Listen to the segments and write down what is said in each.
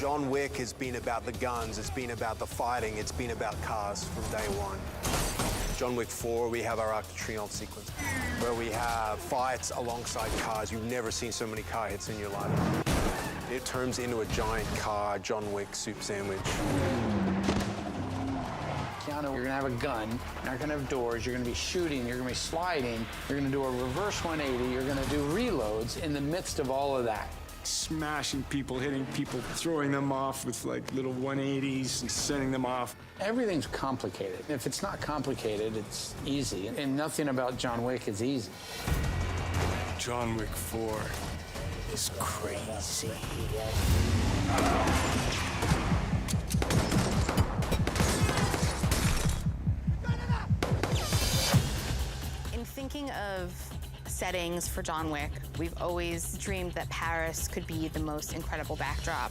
John Wick has been about the guns, it's been about the fighting, it's been about cars from day one. John Wick 4, we have our Arc de Triomphe sequence, where we have fights alongside cars. You've never seen so many car hits in your life. It turns into a giant car John Wick soup sandwich. Keanu, you're gonna have a gun, you're not gonna have doors, you're gonna be shooting, you're gonna be sliding, you're gonna do a reverse 180, you're gonna do reloads in the midst of all of that. Smashing people, hitting people, throwing them off with like little 180s and sending them off. Everything's complicated. If it's not complicated, it's easy. And nothing about John Wick is easy. John Wick 4 is crazy. In thinking of settings for John Wick, we've always dreamed that Paris could be the most incredible backdrop.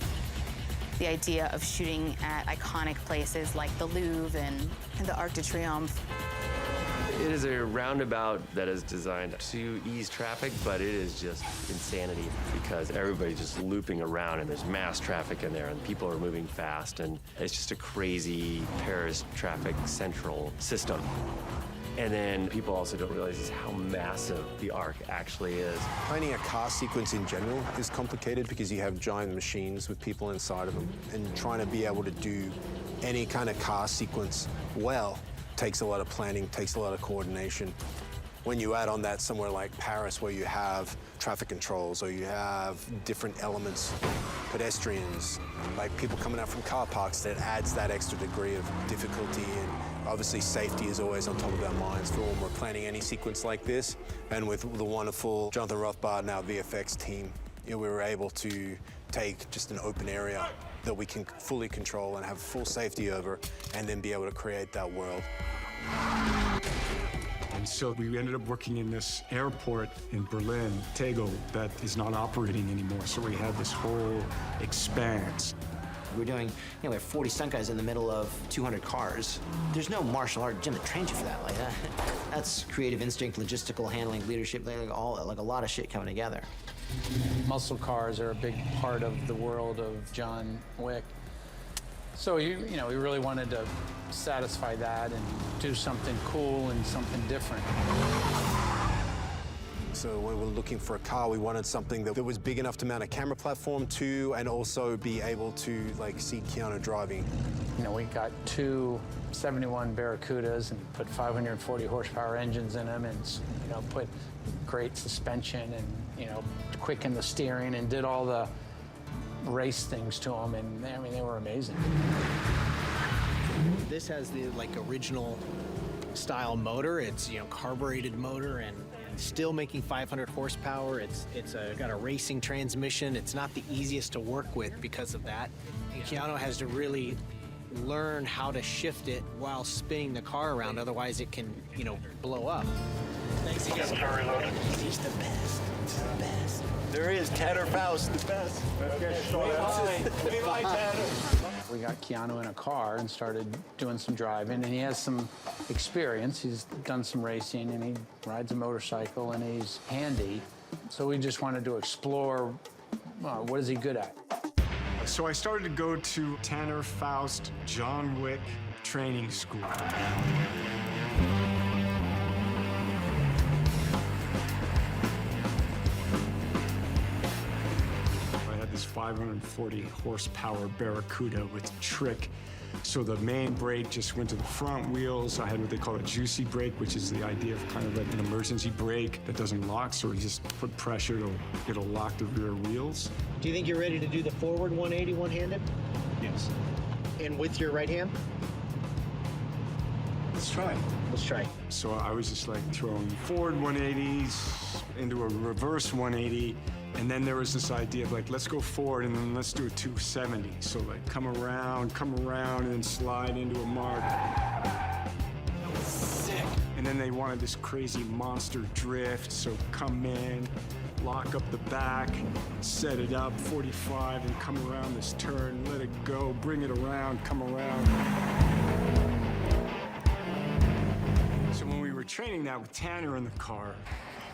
The idea of shooting at iconic places like the Louvre and the Arc de Triomphe. It is a roundabout that is designed to ease traffic, but it is just insanity because everybody's just looping around and there's mass traffic in there and people are moving fast and it's just a crazy Paris traffic central system. And then people also don't realize just how massive the Arc actually is. Planning a car sequence in general is complicated because you have giant machines with people inside of them, and trying to be able to do any kind of car sequence well takes a lot of planning, takes a lot of coordination. When you add on that somewhere like Paris, where you have traffic controls or you have different elements, pedestrians, like people coming out from car parks, that adds that extra degree of difficulty. And obviously safety is always on top of our minds for when we're planning any sequence like this. And with the wonderful Jonathan Rothbard and our VFX team, we were able to take just an open area that we can fully control and have full safety over, and then be able to create that world. And so we ended up working in this airport in Berlin, Tegel, that is not operating anymore. So we had this whole expanse. We're doing, we have 40 stunt guys in the middle of 200 cars. There's no martial art gym that trains you for that. Like that's creative instinct, logistical handling, leadership, like a lot of shit coming together. Muscle cars are a big part of the world of John Wick. So, we really wanted to satisfy that and do something cool and something different. So when we're looking for a car, we wanted something that was big enough to mount a camera platform to, and also be able to see Keanu driving. We got two 71 Barracudas and put 540 horsepower engines in them, and put great suspension and quickened the steering and did all the race things to them, and they were amazing. This has the original style motor. It's carbureted motor and still making 500 horsepower. It's got a racing transmission. It's not the easiest to work with because of that. And Keanu has to really learn how to shift it while spinning the car around, otherwise it can blow up. Thanks again. He's the best. He's the best. There is Tanner Faust, the best. We got Keanu in a car and started doing some driving, and he has some experience. He's done some racing, and he rides a motorcycle, and he's handy. So we just wanted to explore, what is he good at? So I started to go to Tanner Faust John Wick training school. This 540 horsepower Barracuda with trick. So the main brake just went to the front wheels. I had what they call a juicy brake, which is the idea of kind of like an emergency brake that doesn't lock. So you just put pressure, it'll lock the rear wheels. Do you think you're ready to do the forward 180 one-handed? Yes. And with your right hand? Let's try. Let's try. So I was just like throwing forward 180s into a reverse 180. And then there was this idea of let's go forward and then let's do a 270. So come around, and then slide into a mark. Sick. And then they wanted this crazy monster drift. So come in, lock up the back, set it up, 45, and come around this turn, let it go, bring it around, come around. So when we were training that with Tanner in the car,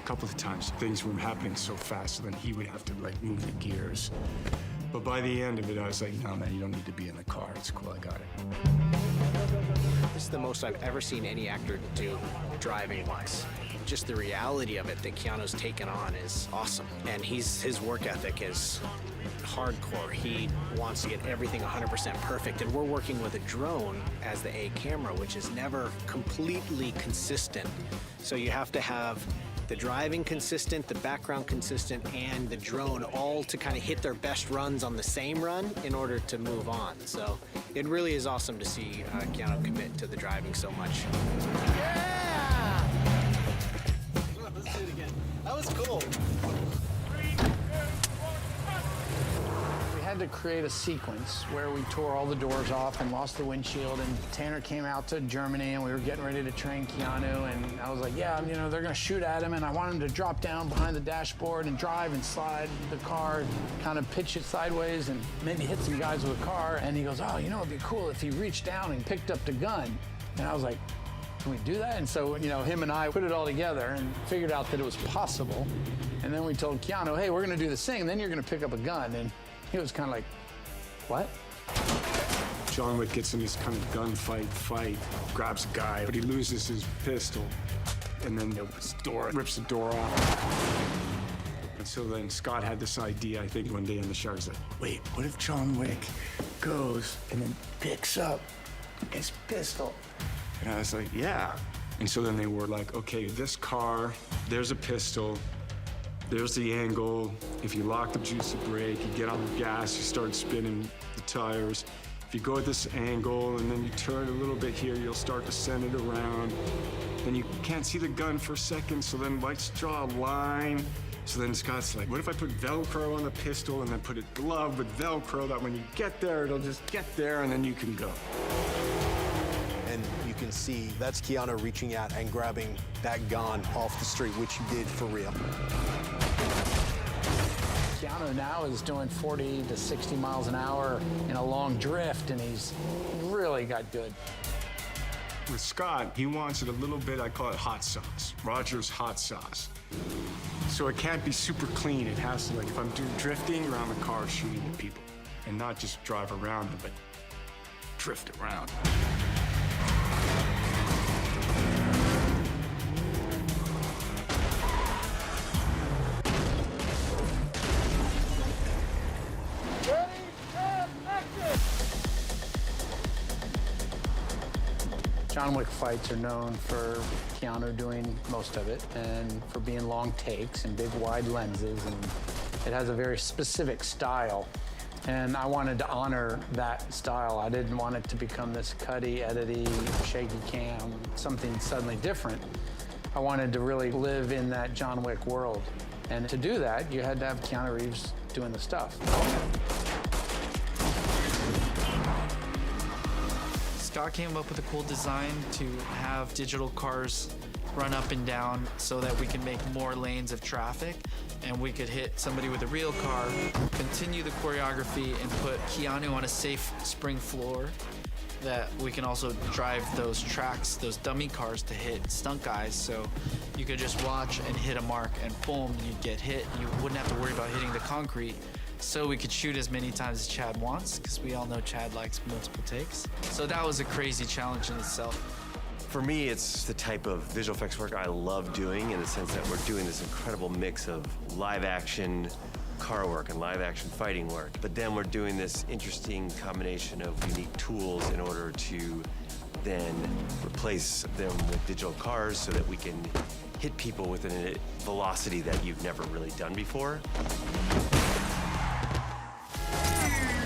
a couple of times things were happening so fast, so then he would have to move the gears. But by the end of it, I was like, no, man, you don't need to be in the car. It's cool, I got it. This is the most I've ever seen any actor do driving-wise. Just the reality of it that Keanu's taken on is awesome. And his work ethic is hardcore. He wants to get everything 100% perfect. And we're working with a drone as the A camera, which is never completely consistent. So you have to have the driving consistent, the background consistent, and the drone all to kind of hit their best runs on the same run in order to move on. So it really is awesome to see Keanu commit to the driving so much. Yeah! Let's do it again. That was cool. We had to create a sequence where we tore all the doors off and lost the windshield, and Tanner came out to Germany and we were getting ready to train Keanu, and I was like, yeah, you know, they're gonna shoot at him and I want him to drop down behind the dashboard and drive and slide the car, kind of pitch it sideways and maybe hit some guys with a car. And he goes, oh, you know, it'd be cool if he reached down and picked up the gun. And I was like, can we do that? And so, you know, him and I put it all together and figured out that it was possible. And then we told Keanu, hey, we're gonna do this thing and then you're gonna pick up a gun. And he was kind of like, what? John Wick gets in this kind of gunfight fight, grabs a guy, but he loses his pistol, and then rips the door off. And so then Scott had this idea, I think, one day in the shower. He's like, wait, what if John Wick goes and then picks up his pistol? And I was like, yeah. And so then they were like, okay, this car, there's a pistol, there's the angle. If you lock the juicy brake, you get on the gas, you start spinning the tires. If you go at this angle and then you turn a little bit here, you'll start to send it around. Then you can't see the gun for a second, so then let's draw a line. So then Scott's like, what if I put Velcro on the pistol and then put a glove with Velcro that when you get there, it'll just get there and then you can go. And you can see that's Keanu reaching out and grabbing that gun off the street, which he did for real. Keanu now is doing 40 to 60 miles an hour in a long drift, and he's really got good. With Scott, he wants it a little bit, I call it hot sauce, Roger's hot sauce. So it can't be super clean. It has to, like, if I'm doing drifting around the car, shooting at people, and not just drive around them, but drift around. John Wick fights are known for Keanu doing most of it and for being long takes and big wide lenses, and it has a very specific style. And I wanted to honor that style. I didn't want it to become this cutty, edity, shaky cam, something suddenly different. I wanted to really live in that John Wick world. And to do that, you had to have Keanu Reeves doing the stuff. Scott came up with a cool design to have digital cars run up and down so that we can make more lanes of traffic and we could hit somebody with a real car, continue the choreography, and put Keanu on a safe spring floor that we can also drive those tracks, those dummy cars to hit stunt guys. So you could just watch and hit a mark and boom, you'd get hit. You wouldn't have to worry about hitting the concrete. So we could shoot as many times as Chad wants, because we all know Chad likes multiple takes. So that was a crazy challenge in itself. For me, it's the type of visual effects work I love doing, in the sense that we're doing this incredible mix of live action car work and live action fighting work. But then we're doing this interesting combination of unique tools in order to then replace them with digital cars so that we can hit people with a velocity that you've never really done before.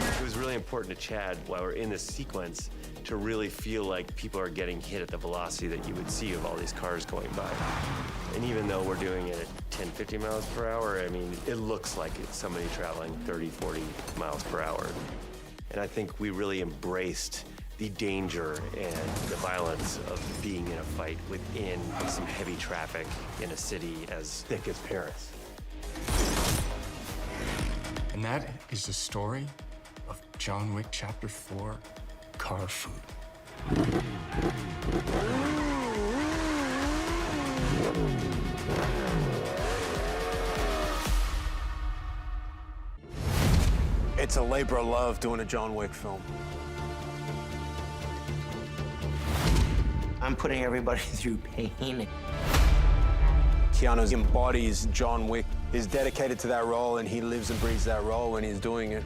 It was really important to Chad, while we're in this sequence, to really feel like people are getting hit at the velocity that you would see of all these cars going by. And even though we're doing it at 10, 50 miles per hour, I mean, it looks like it's somebody traveling 30, 40 miles per hour. And I think we really embraced the danger and the violence of being in a fight within some heavy traffic in a city as thick as Paris. And that is the story of John Wick Chapter 4, Car Food. It's a labor of love doing a John Wick film. I'm putting everybody through pain. Keanu embodies John Wick. He's dedicated to that role, and he lives and breathes that role when he's doing it.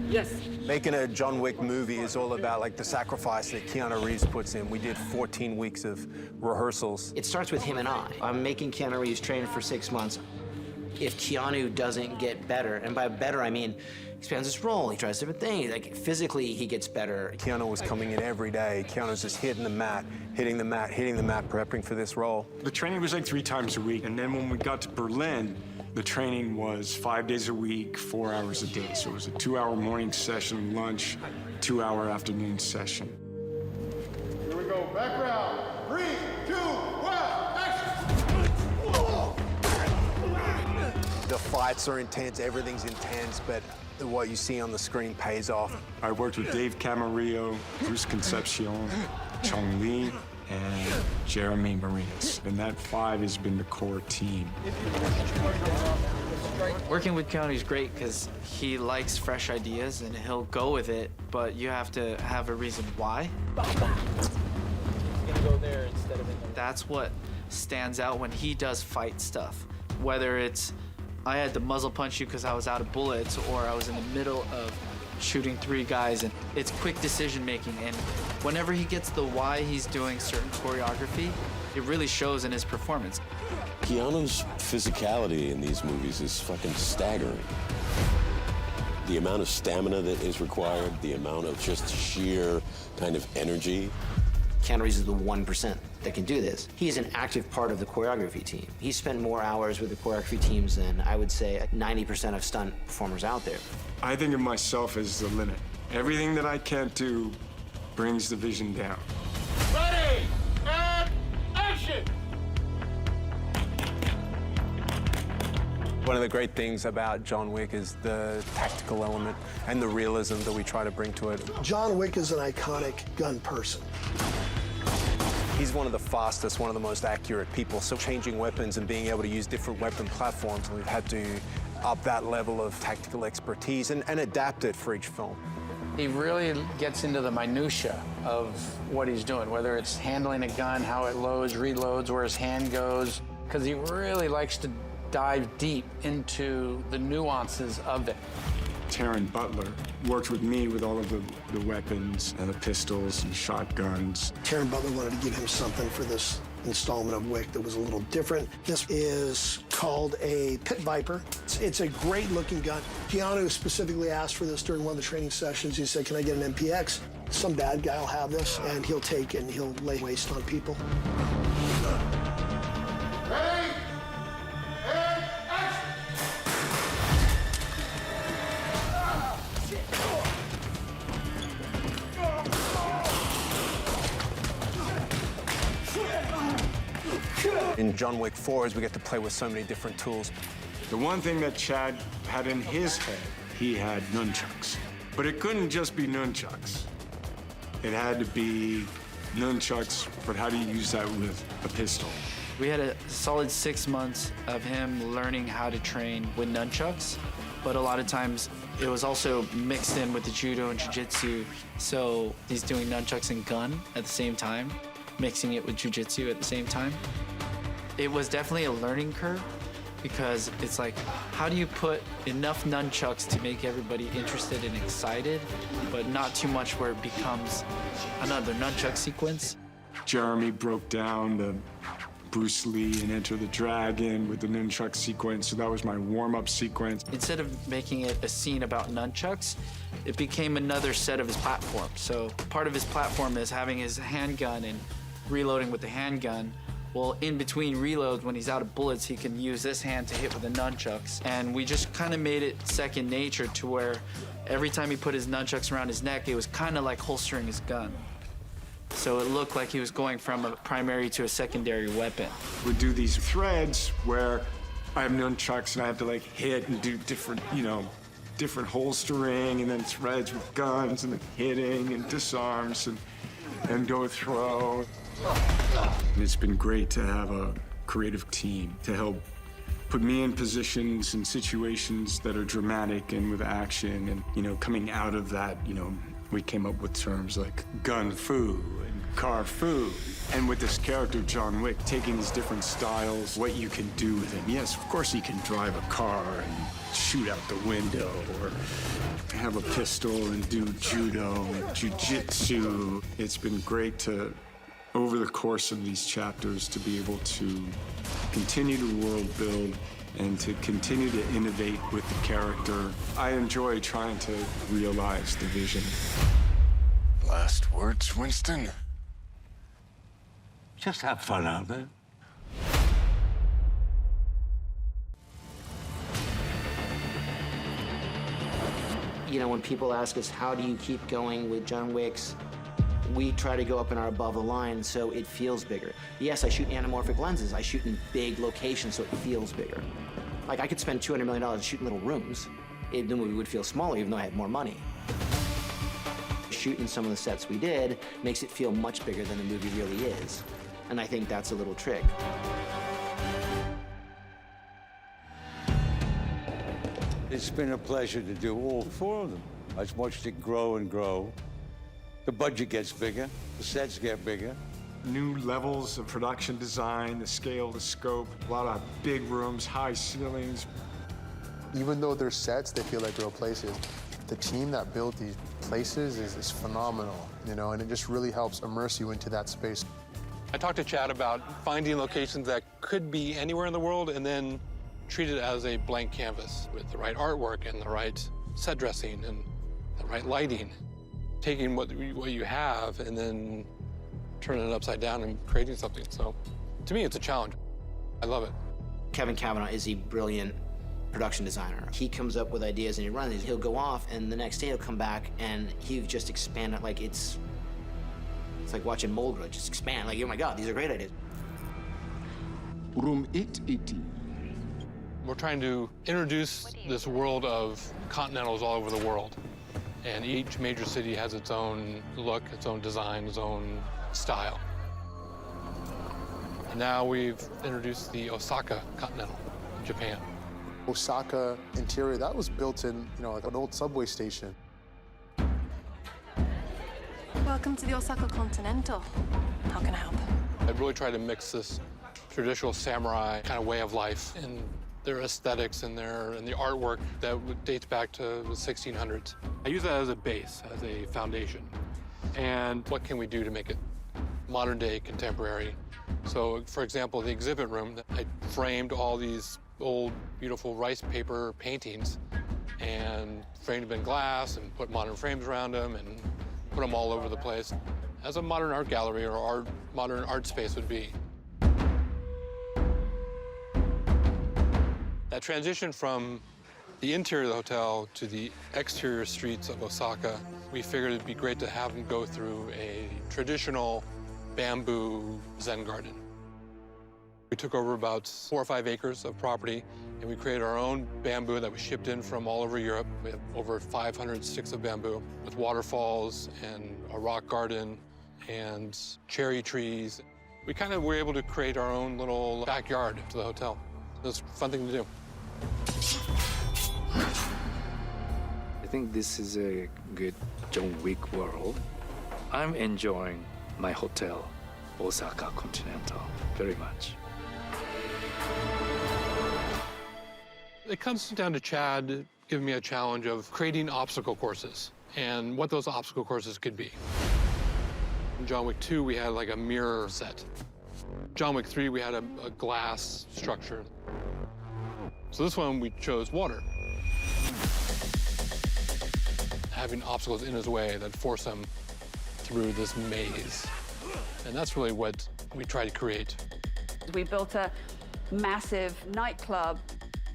Yes. Making a John Wick movie is all about like the sacrifice that Keanu Reeves puts in. We did 14 weeks of rehearsals. It starts with him and I. I'm making Keanu Reeves train for 6 months. If Keanu doesn't get better, and by better I mean expands his role, he tries different things, like physically he gets better. Keanu was coming in every day. Keanu's just hitting the mat, hitting the mat, hitting the mat, prepping for this role. The training was like 3 times a week, and then when we got to Berlin, the training was 5 days a week, 4 hours a day. So it was a 2-hour morning session, lunch, 2-hour afternoon session. Here we go. Background. 3, 2, 1, action! The fights are intense, everything's intense, but what you see on the screen pays off. I worked with Dave Camarillo, Bruce Concepcion, Chong Li, and Jeremy Marinas. And that 5 has been the core team. Working with Keanu is great because he likes fresh ideas and he'll go with it, but you have to have a reason why. That's what stands out when he does fight stuff. Whether it's I had to muzzle punch you because I was out of bullets, or I was in the middle of shooting 3 guys, and it's quick decision making. And whenever he gets the why he's doing certain choreography, it really shows in his performance. Keanu's physicality in these movies is fucking staggering. The amount of stamina that is required, the amount of just sheer kind of energy. Keanu Reeves is the 1% that can do this. He's an active part of the choreography team. He spent more hours with the choreography teams than I would say 90% of stunt performers out there. I think of myself as the limit. Everything that I can't do brings the vision down. Ready, and action! One of the great things about John Wick is the tactical element and the realism that we try to bring to it. John Wick is an iconic gun person. He's one of the fastest, one of the most accurate people, so changing weapons and being able to use different weapon platforms, we've had to up that level of tactical expertise and adapt it for each film. He really gets into the minutia of what he's doing, whether it's handling a gun, how it loads, reloads, where his hand goes, because he really likes to dive deep into the nuances of it. Taryn Butler worked with me with all of the weapons and the pistols and shotguns. Taryn Butler wanted to give him something for this installment of Wick that was a little different. This is called a Pit Viper. It's a great looking gun. Keanu specifically asked for this during one of the training sessions. He said, "Can I get an MPX? Some bad guy will have this, and he'll take it and he'll lay waste on people." Ready, and action! In John Wick 4, we get to play with so many different tools. The one thing that Chad had in his head, he had nunchucks. But it couldn't just be nunchucks. It had to be nunchucks, but how do you use that with a pistol? We had a solid 6 months of him learning how to train with nunchucks, but a lot of times it was also mixed in with the judo and jiu-jitsu, so he's doing nunchucks and gun at the same time, mixing it with jiu-jitsu at the same time. It was definitely a learning curve because it's like, how do you put enough nunchucks to make everybody interested and excited, but not too much where it becomes another nunchuck sequence? Jeremy broke down the Bruce Lee and Enter the Dragon with the nunchuck sequence, so that was my warm-up sequence. Instead of making it a scene about nunchucks, it became another set of his platform. So part of his platform is having his handgun and reloading with the handgun. Well, in between reloads, when he's out of bullets, he can use this hand to hit with the nunchucks. And we just kind of made it second nature to where every time he put his nunchucks around his neck, it was kind of like holstering his gun. So it looked like he was going from a primary to a secondary weapon. We'd do these threads where I have nunchucks and I have to like hit and do different, different holstering, and then threads with guns and then hitting and disarms. And and go throw. It's been great to have a creative team to help put me in positions and situations that are dramatic and with action. And, you know, coming out of that, you know, we came up with terms like gun fu and car fu. And with this character, John Wick, taking these different styles, what you can do with him. Yes, of course he can drive a car and shoot out the window or have a pistol and do judo, jiu-jitsu. It's been great to, over the course of these chapters, to be able to continue to world build and to continue to innovate with the character. I enjoy trying to realize the vision. Last words, Winston? Just have fun out there. You know, when people ask us, how do you keep going with John Wick's, we try to go up in our above the line so it feels bigger. Yes, I shoot anamorphic lenses. I shoot in big locations so it feels bigger. Like, I could spend $200 million shooting little rooms. The movie would feel smaller even though I had more money. Shooting some of the sets we did makes it feel much bigger than the movie really is. And I think that's a little trick. It's been a pleasure to do all four of them. I've watched it grow and grow. The budget gets bigger, the sets get bigger. New levels of production design, the scale, the scope, a lot of big rooms, high ceilings. Even though they're sets, they feel like real places. The team that built these places is phenomenal, you know, and it just really helps immerse you into that space. I talked to Chad about finding locations that could be anywhere in the world and then treat it as a blank canvas with the right artwork and the right set dressing and the right lighting. Taking what you have and then turning it upside down and creating something. So to me, it's a challenge. I love it. Kevin Cavanaugh is a brilliant production designer. He comes up with ideas and he runs these. He'll go off and the next day he'll come back and he'll just expand it like it's like watching mold grow, just expand. Like, oh my God, these are great ideas. Room 880. We're trying to introduce this world of continentals all over the world. And each major city has its own look, its own design, its own style. And now we've introduced the Osaka Continental in Japan. Osaka interior, that was built in, you know, like an old subway station. Welcome to the Osaka Continental. How can I help? I really tried to mix this traditional samurai kind of way of life and their aesthetics and the artwork that dates back to the 1600s. I use that as a base, as a foundation. And what can we do to make it modern day, contemporary? So, for example, the exhibit room, I framed all these old, beautiful rice paper paintings and framed them in glass and put modern frames around them and put them all over the place, as a modern art gallery or modern art space would be. That transition from the interior of the hotel to the exterior streets of Osaka, we figured it'd be great to have them go through a traditional bamboo Zen garden. We took over about 4 or 5 acres of property, and we created our own bamboo that was shipped in from all over Europe. We have over 500 sticks of bamboo with waterfalls and a rock garden and cherry trees. We kind of were able to create our own little backyard to the hotel. It was a fun thing to do. I think this is a good John Wick world. I'm enjoying my hotel, Osaka Continental, very much. It comes down to Chad giving me a challenge of creating obstacle courses and what those obstacle courses could be. In John Wick 2, we had like a mirror set. John Wick 3, we had a glass structure. So this one, we chose water. Having obstacles in his way that force him through this maze. And that's really what we try to create. We built a massive nightclub.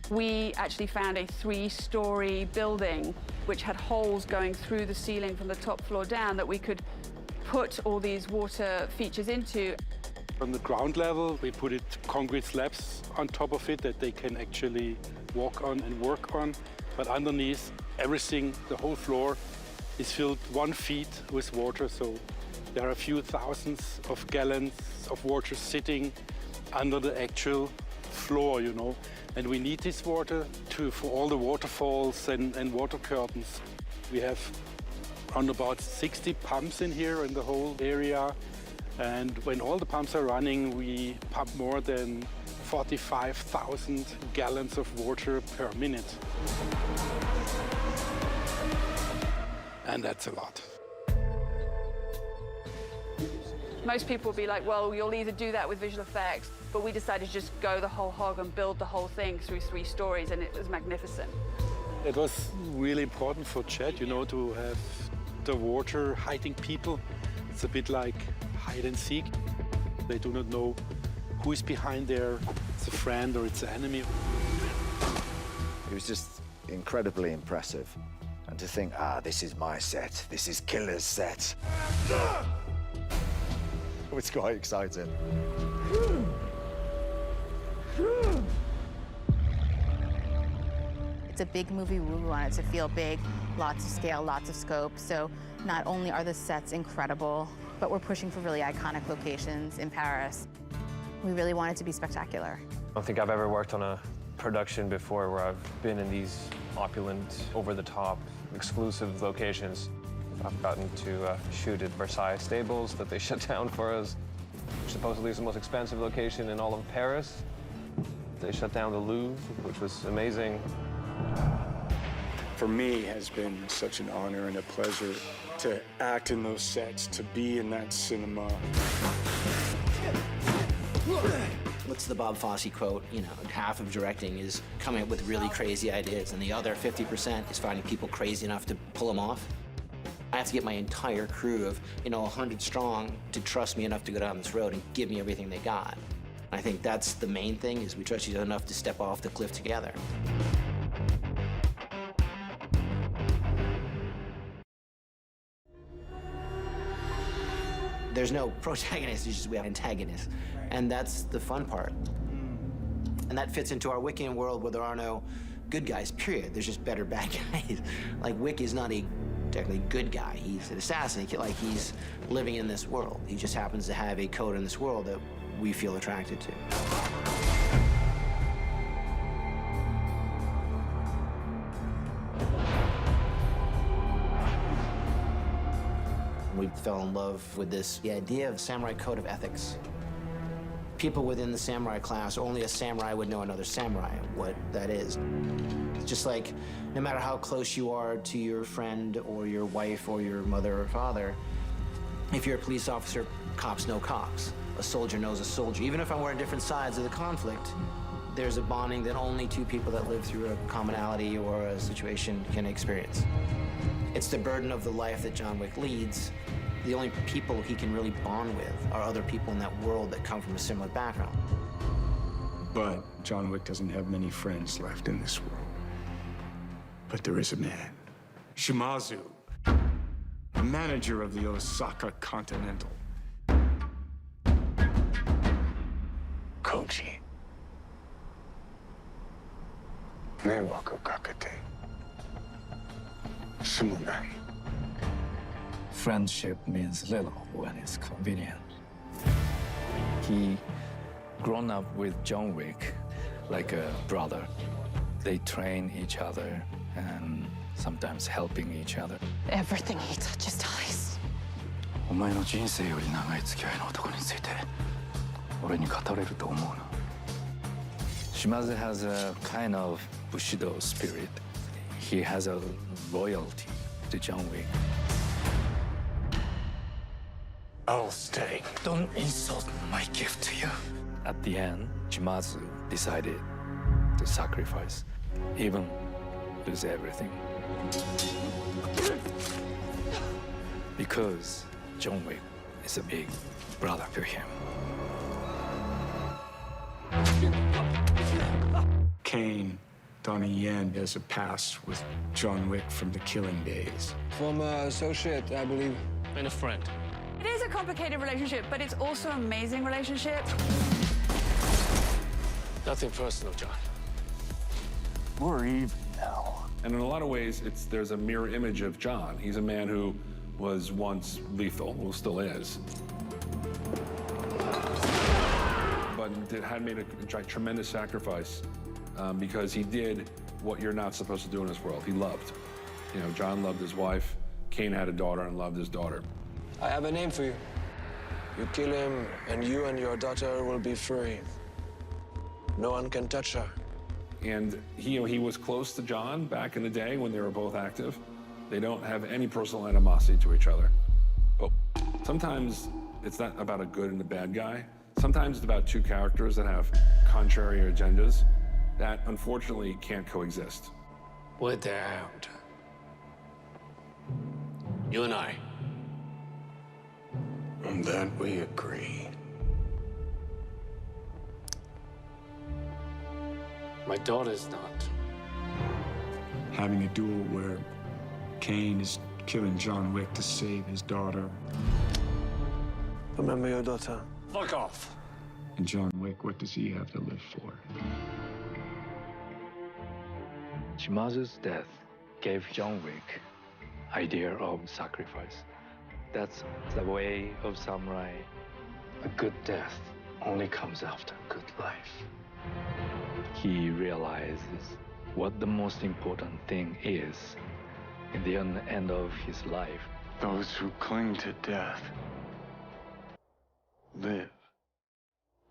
We actually found a 3-story building which had holes going through the ceiling from the top floor down that we could put all these water features into. On the ground level, we put concrete slabs on top of it that they can actually walk on and work on. But underneath, everything, the whole floor, is filled 1 feet with water, so There are a few thousands of gallons of water sitting under the actual floor, you know. And we need this water for all the waterfalls and water curtains. We have around about 60 pumps in here in the whole area. And when all the pumps are running, we pump more than 45,000 gallons of water per minute. And that's a lot. Most people will be like, well, you'll either do that with visual effects, but we decided to just go the whole hog and build the whole thing through 3 stories, and it was magnificent. It was really important for Chad, you know, to have the water hiding people. It's a bit like hide and seek. They do not know who is behind there. It's a friend or it's an enemy. It was just incredibly impressive. And to think, this is my set, this is Killer's set. It was quite exciting. It's a big movie. We want it to feel big, lots of scale, lots of scope. So not only are the sets incredible, but we're pushing for really iconic locations in Paris. We really want it to be spectacular. I don't think I've ever worked on a production before where I've been in these opulent, over-the-top, exclusive locations. I've gotten to shoot at Versailles Stables that they shut down for us, which supposedly is the most expensive location in all of Paris. They shut down the Louvre, which was amazing. For me, it has been such an honor and a pleasure to act in those sets, to be in that cinema. What's the Bob Fosse quote? You know, half of directing is coming up with really crazy ideas, and the other 50% is finding people crazy enough to pull them off. I have to get my entire crew of, 100 strong to trust me enough to go down this road and give me everything they got. I think that's the main thing, is we trust each other enough to step off the cliff together. There's no protagonist, it's just we have antagonists. And that's the fun part. And that fits into our Wiccan world where there are no good guys, period. There's just better bad guys. Like, Wick is not a technically good guy. He's an assassin. Like, he's living in this world. He just happens to have a code in this world that we feel attracted to. We fell in love with the idea of samurai code of ethics. People within the samurai class, only a samurai would know another samurai, what that is. It's just like, no matter how close you are to your friend or your wife or your mother or father, if you're a police officer, cops know cops. A soldier knows a soldier. Even if we're on different sides of the conflict, there's a bonding that only 2 people that live through a commonality or a situation can experience. It's the burden of the life that John Wick leads. The only people he can really bond with are other people in that world that come from a similar background. But John Wick doesn't have many friends left in this world. But there is a man, Shimazu, the manager of the Osaka Continental. Koji. 迷惑かけてすまない。 Friendship means little when it's convenient. He grown up with John Wick like a brother. They train each other and sometimes helping each other. Everything he touches dies. お前の人生より長い付き合いの男について俺に語れると思うな。Shimazu has a kind of Bushido spirit. He has a loyalty to John Wick. I'll stay. Don't insult my gift to you. At the end, Shimazu decided to sacrifice, even lose everything. Because John Wick is a big brother to him. Kane, Donnie Yen has a past with John Wick from the Killing Days. Former associate, I believe. And a friend. It is a complicated relationship, but it's also an amazing relationship. Nothing personal, John. We're even now. And in a lot of ways, there's a mirror image of John. He's a man who was once lethal, well, still is. But it had made a tremendous sacrifice because he did what you're not supposed to do in this world. He loved. You know, John loved his wife. Cain had a daughter and loved his daughter. I have a name for you. You kill him, and you and your daughter will be free. No one can touch her. And he was close to John back in the day when they were both active. They don't have any personal animosity to each other. But sometimes it's not about a good and a bad guy. Sometimes it's about two characters that have contrary agendas that unfortunately can't coexist. Without you and I, on that we agree. My daughter's not. Having a duel where Cain is killing John Wick to save his daughter. Remember your daughter. Fuck off. And John Wick, what does he have to live for? Shimazu's death gave John Wick idea of sacrifice. That's the way of samurai. A good death only comes after a good life. He realizes what the most important thing is in the end of his life. Those who cling to death live.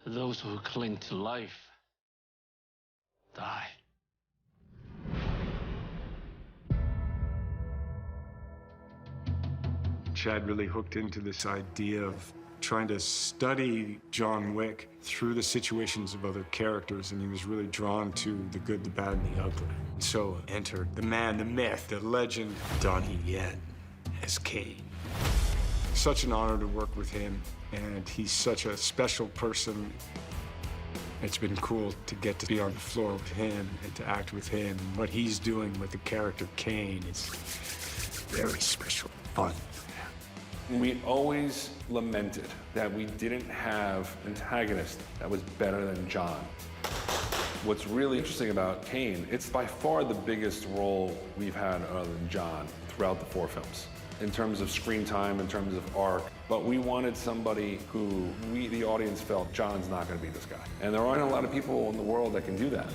Those who cling to life die. Chad really hooked into this idea of trying to study John Wick through the situations of other characters, and he was really drawn to the good, the bad, and the ugly. So entered the man, the myth, the legend, Donnie Yen as Cain. Such an honor to work with him, and he's such a special person. It's been cool to get to be on the floor with him and to act with him. What he's doing with the character Cain is very special, fun. We always lamented that we didn't have an antagonist that was better than John. What's really interesting about Cain, it's by far the biggest role we've had other than John throughout the 4 films. In terms of screen time, in terms of arc, but we wanted somebody who we, the audience, felt John's not gonna be this guy. And there aren't a lot of people in the world that can do that.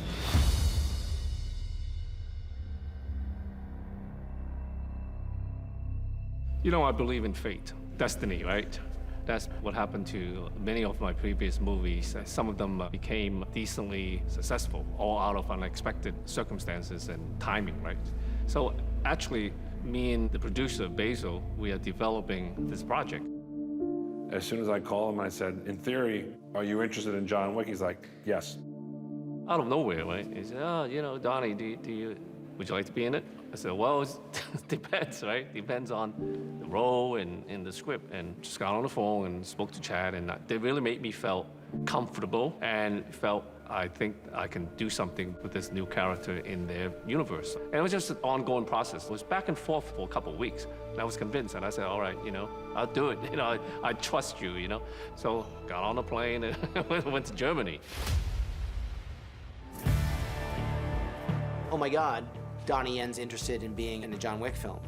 You know, I believe in fate, destiny, right? That's what happened to many of my previous movies. Some of them became decently successful, all out of unexpected circumstances and timing, right? So actually, me and the producer, Basil, we are developing this project. As soon as I called him, I said, in theory, are you interested in John Wick? He's like, yes. Out of nowhere, right? He said, oh, you know, Donnie, would you like to be in it? I said, well, it depends, right? Depends on the role and in the script. And just got on the phone and spoke to Chad, and they really made me feel comfortable and felt I think I can do something with this new character in their universe. And it was just an ongoing process. It was back and forth for a couple of weeks. And I was convinced, and I said, all right, you know, I'll do it. You know, I trust you, you know? So got on a plane and went to Germany. Oh my God, Donnie Yen's interested in being in a John Wick film.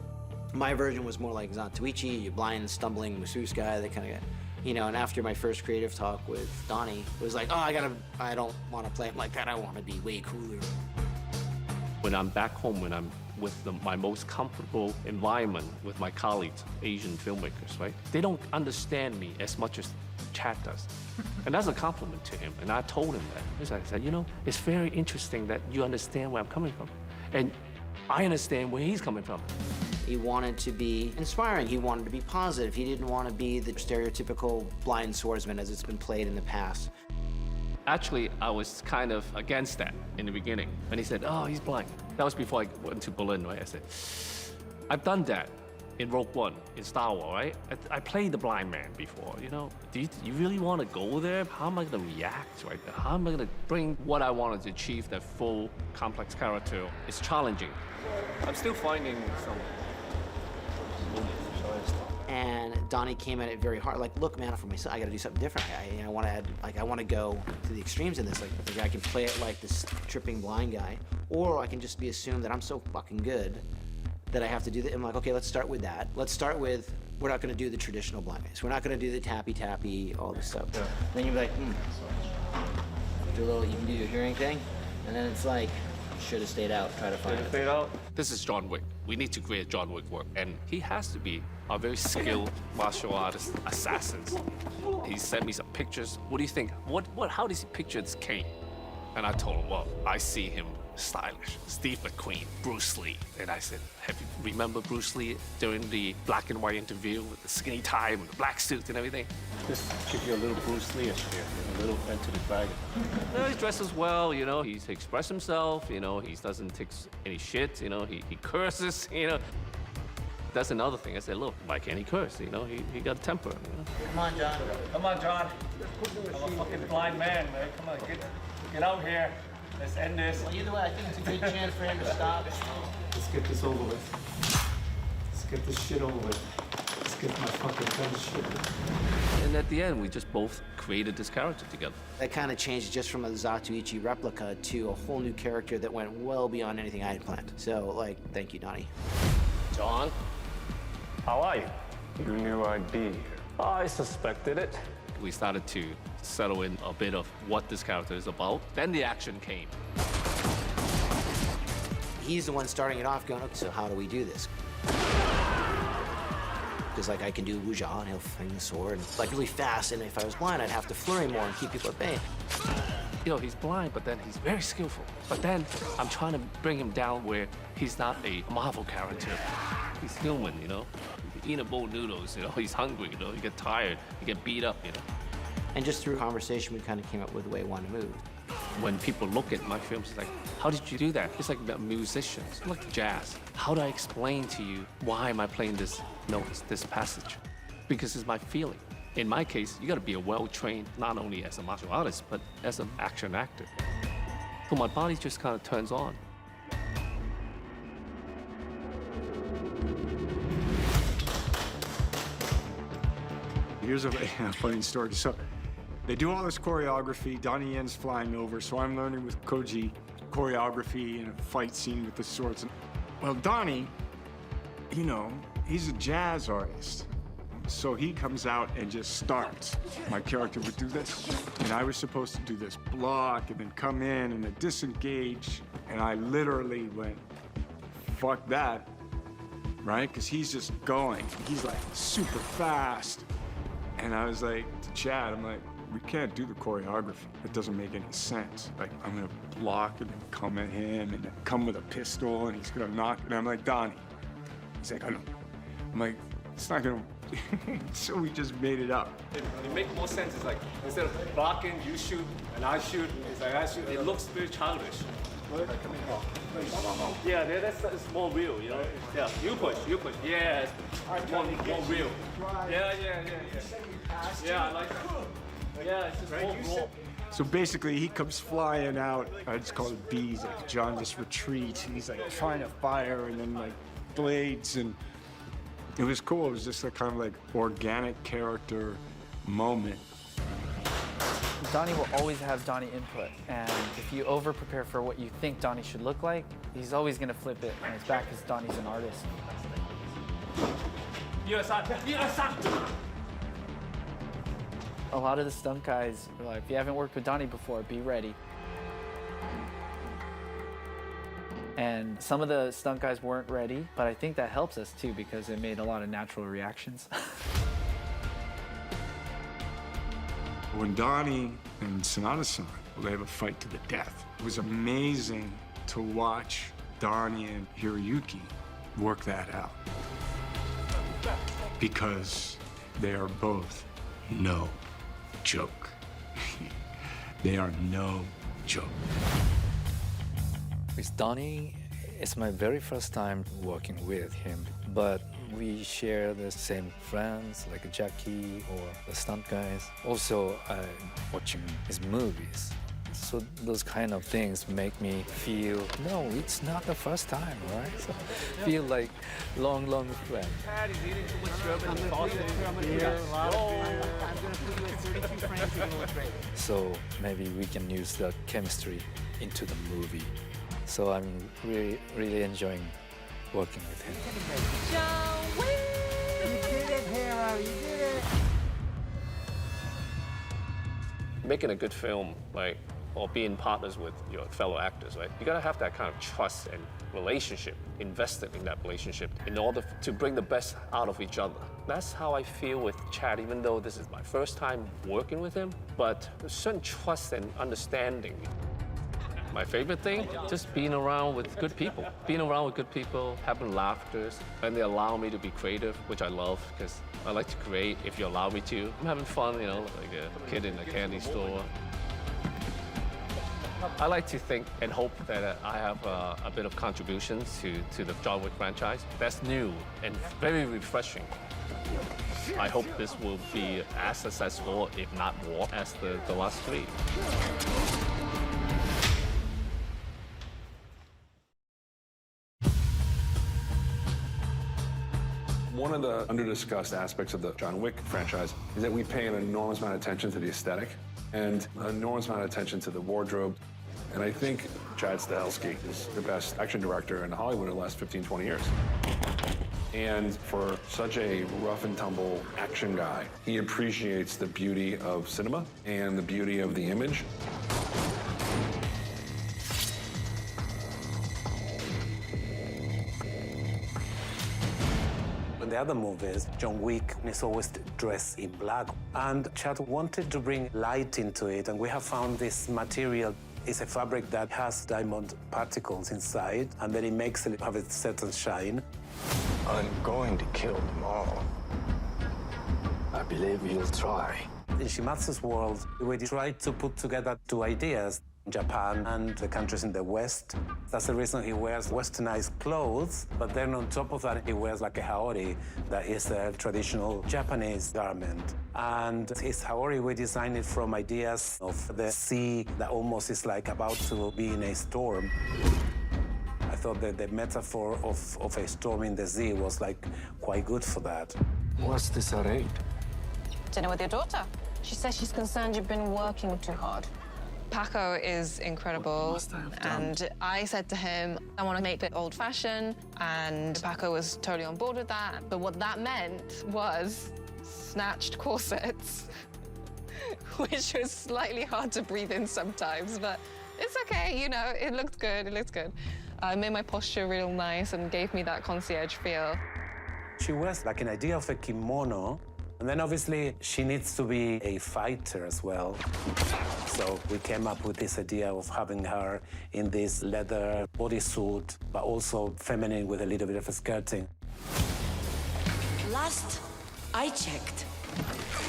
My version was more like Zantuichi, you blind, stumbling masseuse guy that kind of got, you know, and after my first creative talk with Donnie, it was like, oh, I don't want to play him like that. I want to be way cooler. When I'm back home, when I'm with my most comfortable environment with my colleagues, Asian filmmakers, right? They don't understand me as much as Chad does. And that's a compliment to him. And I told him that. I said, you know, it's very interesting that you understand where I'm coming from. And I understand where he's coming from. He wanted to be inspiring. He wanted to be positive. He didn't want to be the stereotypical blind swordsman as it's been played in the past. Actually, I was kind of against that in the beginning. When he said, oh, he's blind. That was before I went to Berlin, right? I said, I've done that in Rogue One, in Star Wars, right? I played the blind man before, you know? Do you really want to go there? How am I going to react, right? How am I going to bring what I wanted to achieve, that full, complex character? It's challenging. I'm still finding some moments. And Donnie came at it very hard. Like, look, man, for myself, I got to do something different. I want to add, like, I want to go to the extremes in this. Like, I can play it like this tripping blind guy, or I can just be assumed that I'm so fucking good that I have to do that. I'm like, okay, let's start with that. Let's start with, we're not gonna do the traditional blind maze. We're not gonna do the tappy, all this stuff. Yeah. Then you're like, do a little, you can do your hearing thing. And then it's like, should have stayed out, try to find it. This is John Wick. We need to create John Wick work. And he has to be a very skilled martial artist assassin. He sent me some pictures. What do you think? How does he picture this Kane? And I told him, well, I see him stylish. Steve McQueen, Bruce Lee. And I said, remember Bruce Lee during the black and white interview with the skinny tie and the black suit and everything? Just give you a little Bruce Lee here, a little Enter the Dragon. No, he dresses well, you know, he's express himself, you know, he doesn't take any shit, you know, he curses, you know. That's another thing. I said, look, why can't he curse? You know, he got a temper. You know? Come on, John. Come on, John. I'm a fucking blind man, man. Come on, get out here. Let's end this. Well, either way, I think it's a good chance for him to stop. Let's get this over with. Let's get this shit over with. Let's get my fucking gun shit. And at the end, we just both created this character together. That kind of changed just from a Zatoichi replica to a whole new character that went well beyond anything I had planned. So, like, thank you, Donnie. John? How are you? You knew I'd be here. I suspected it. We started to settle in a bit of what this character is about. Then the action came. He's the one starting it off going, okay, so how do we do this? Because, like, I can do wuja, and he'll fling the sword, like, really fast, and if I was blind, I'd have to flurry more and keep people at bay. You know, he's blind, but then he's very skillful. But then I'm trying to bring him down where he's not a Marvel character. He's human, you know? He eat a bowl of noodles, you know? He's hungry, you know? You get tired, you get beat up, you know? And just through conversation, we kind of came up with the way I want to move. When people look at my films, it's like, how did you do that? It's like musicians, it's like jazz. How do I explain to you why am I playing this note, this passage? Because it's my feeling. In my case, you gotta be a well-trained, not only as a martial artist, but as an action actor. So my body just kind of turns on. Here's a funny story. So they do all this choreography. Donnie Yen's flying over, so I'm learning with Koji choreography in a fight scene with the swords. Well, Donnie, you know, he's a jazz artist. So he comes out and just starts. My character would do this, and I was supposed to do this block and then come in and then disengage. And I literally went, fuck that, right? Because he's just going. He's like super fast. And I was like, to Chad, I'm like, we can't do the choreography. It doesn't make any sense. Like, I'm gonna block and then come at him and then come with a pistol and he's gonna knock. And I'm like, Donnie. He's like, I know. I'm like, it's not gonna. So we just made it up. It makes more sense. It's like, instead of blocking, you shoot, and I shoot. It's like, I shoot. It looks very childish. Yeah, that's more real, you know? Yeah, you push. Yeah, it's more real. Yeah. Yeah, I like that. Yeah, it's just more raw. So basically, he comes flying out. I just call it bees. Like John just retreats, and he's like trying to fire, and then like blades, and it was cool. It was just a kind of like organic character moment. Donnie will always have Donnie input, and if you over-prepare for what you think Donnie should look like, he's always gonna flip it on his back because Donnie's an artist. A lot of the stunt guys are like, if you haven't worked with Donnie before, be ready. And some of the stunt guys weren't ready, but I think that helps us too because it made a lot of natural reactions. When Donnie and Sanada-san, they have a fight to the death. It was amazing to watch Donnie and Hiroyuki work that out. Because they are both no joke. They are no joke. With Donnie, it's my very first time working with him, but we share the same friends like Jackie or the stunt guys. Also, I'm watching his movies. So those kind of things make me feel, no, it's not the first time, right? So feel like long friend. Patty's eating too much German. I'm going to put you at 32 frames. You're going to look great. So maybe we can use the chemistry into the movie. So I'm really enjoying working with him. Making a good film, like, or being partners with your fellow actors, right? You gotta have that kind of trust and relationship, invested in that relationship in order to bring the best out of each other. That's how I feel with Chad, even though this is my first time working with him, but there's certain trust and understanding. My favorite thing, just being around with good people. Being around with good people, having laughters, and they allow me to be creative, which I love, because I like to create if you allow me to. I'm having fun, you know, like a kid in a candy store. I like to think and hope that I have a bit of contributions to the John Wick franchise. That's new and very refreshing. I hope this will be as successful, if not more, as the last three. One of the under-discussed aspects of the John Wick franchise is that we pay an enormous amount of attention to the aesthetic and an enormous amount of attention to the wardrobe. And I think Chad Stahelski is the best action director in Hollywood in the last 15, 20 years. And for such a rough and tumble action guy, he appreciates the beauty of cinema and the beauty of the image. In the other movies, John Wick is always dressed in black. And Chad wanted to bring light into it, and we have found this material. It's a fabric that has diamond particles inside, and then it makes it have a certain shine. I'm going to kill them all. I believe you'll try. In Shimatsu's world, we tried to put together two ideas, Japan and the countries in the West. That's the reason he wears westernized clothes, but then on top of that, he wears like a haori, that is a traditional Japanese garment. And his haori, we designed it from ideas of the sea that almost is like about to be in a storm. I thought that the metaphor of a storm in the sea was like quite good for that. What's this array? Dinner with your daughter. She says she's concerned you've been working too hard. Paco is incredible, and I said to him, I want to make it old-fashioned, and Paco was totally on board with that. But what that meant was snatched corsets, which was slightly hard to breathe in sometimes, but it's okay, you know, it looked good, it looked good. It made my posture real nice and gave me that concierge feel. She wears like an idea of a kimono, and then obviously she needs to be a fighter as well. So we came up with this idea of having her in this leather bodysuit, but also feminine with a little bit of a skirting. Last I checked,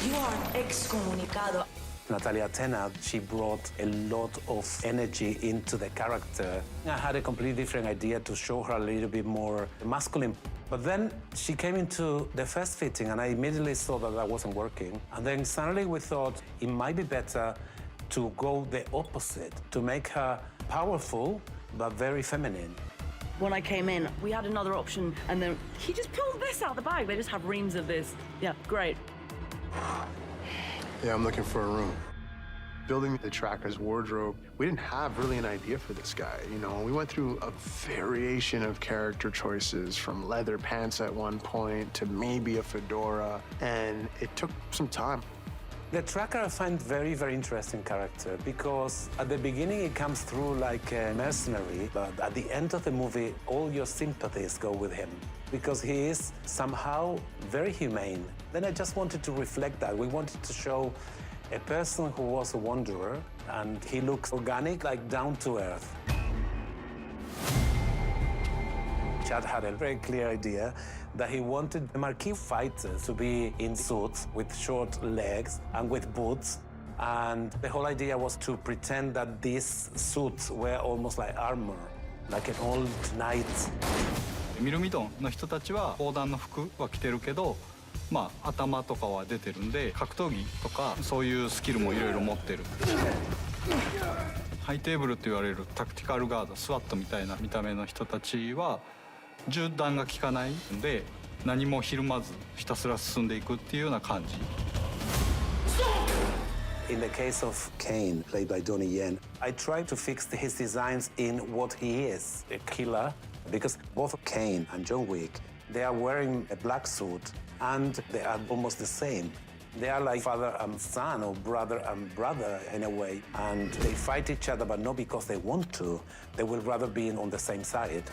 you are excommunicado. Natalia Tena, she brought a lot of energy into the character. I had a completely different idea to show her a little bit more masculine. But then she came into the first fitting, and I immediately saw that that wasn't working. And then suddenly we thought it might be better to go the opposite, to make her powerful, but very feminine. When I came in, we had another option, and then he just pulled this out of the bag. They just have reams of this. Yeah, great. Yeah, I'm looking for a room. Building the tracker's wardrobe, we didn't have really an idea for this guy, you know? We went through a variation of character choices, from leather pants at one point to maybe a fedora, and it took some time. The tracker I find very, very interesting character because at the beginning it comes through like a mercenary, but at the end of the movie, all your sympathies go with him because he is somehow very humane. Then I just wanted to reflect that. We wanted to show a person who was a wanderer, and he looks organic, like down to earth. Chad had a very clear idea that he wanted the marquee fighters to be in suits with short legs and with boots. And the whole idea was to pretend that these suits were almost like armor, like an old knight. ミルミドンの人たちは防弾の服は着てるけど、まあ頭とかは出てるんで格闘技とかそういうスキルもいろいろ持ってる。ハイテーブルと言われるタクティカルガード、スワットみたいな見た目の人たちは銃弾が効かないんで何もひるまずひたすら進んでいくっていうような感じ。In the case of Kane, played by Donnie Yen, I tried to fix his designs in what he is, a killer because both Kane and John Wick, they are wearing a black suit and they are almost the same. They are like father and son or brother and brother in a way, and they fight each other, but not because they want to. They will rather be on the same side.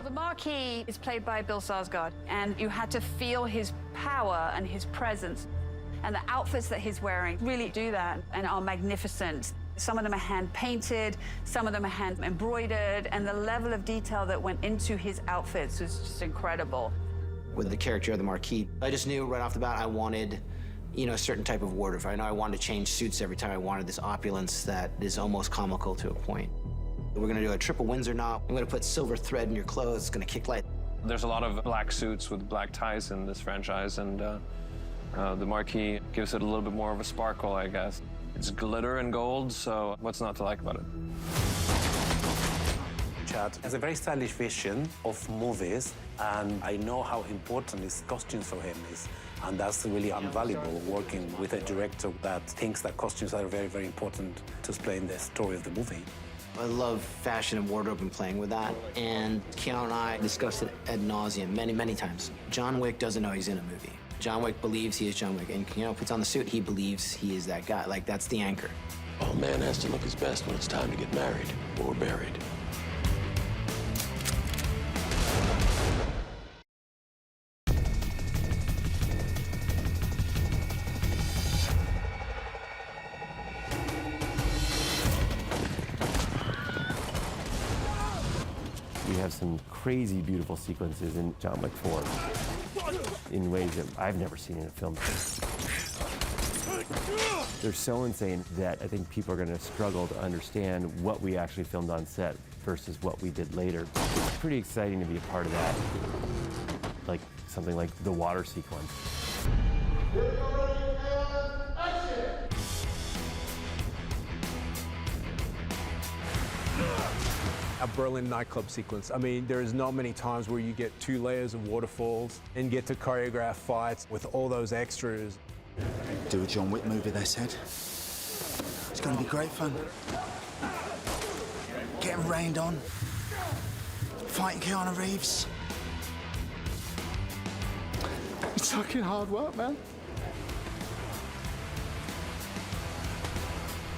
The Marquis is played by Bill Skarsgård, and you had to feel his power and his presence. And the outfits that he's wearing really do that and are magnificent. Some of them are hand-painted, some of them are hand-embroidered, and the level of detail that went into his outfits was just incredible. With the character of the Marquis, I just knew right off the bat I wanted, a certain type of wardrobe. I know I wanted to change suits every time. I wanted this opulence that is almost comical to a point. We're gonna do a triple Windsor knot. I'm gonna put silver thread in your clothes. It's gonna kick light. There's a lot of black suits with black ties in this franchise, and the Marquis gives it a little bit more of a sparkle, I guess. It's glitter and gold, so what's not to like about it? Chad has a very stylish vision of movies, and I know how important his costumes for him is. And that's really invaluable, working with a director that thinks that costumes are very, very important to explain the story of the movie. I love fashion and wardrobe and playing with that. And Keanu and I discussed it ad nauseum many, many times. John Wick doesn't know he's in a movie. John Wick believes he is John Wick. And Keanu puts on the suit, he believes he is that guy. Like, that's the anchor. A man has to look his best when it's time to get married or buried. We have some crazy beautiful sequences in John Wick 4 in ways that I've never seen in a film. They're so insane that I think people are going to struggle to understand what we actually filmed on set versus what we did later. It's pretty exciting to be a part of that, like something like the water sequence. A Berlin nightclub sequence. I mean, there is not many times where you get 2 layers of waterfalls and get to choreograph fights with all those extras. Do a John Wick movie, they said. It's going to be great fun. Getting rained on. Fighting Keanu Reeves. It's fucking hard work, man.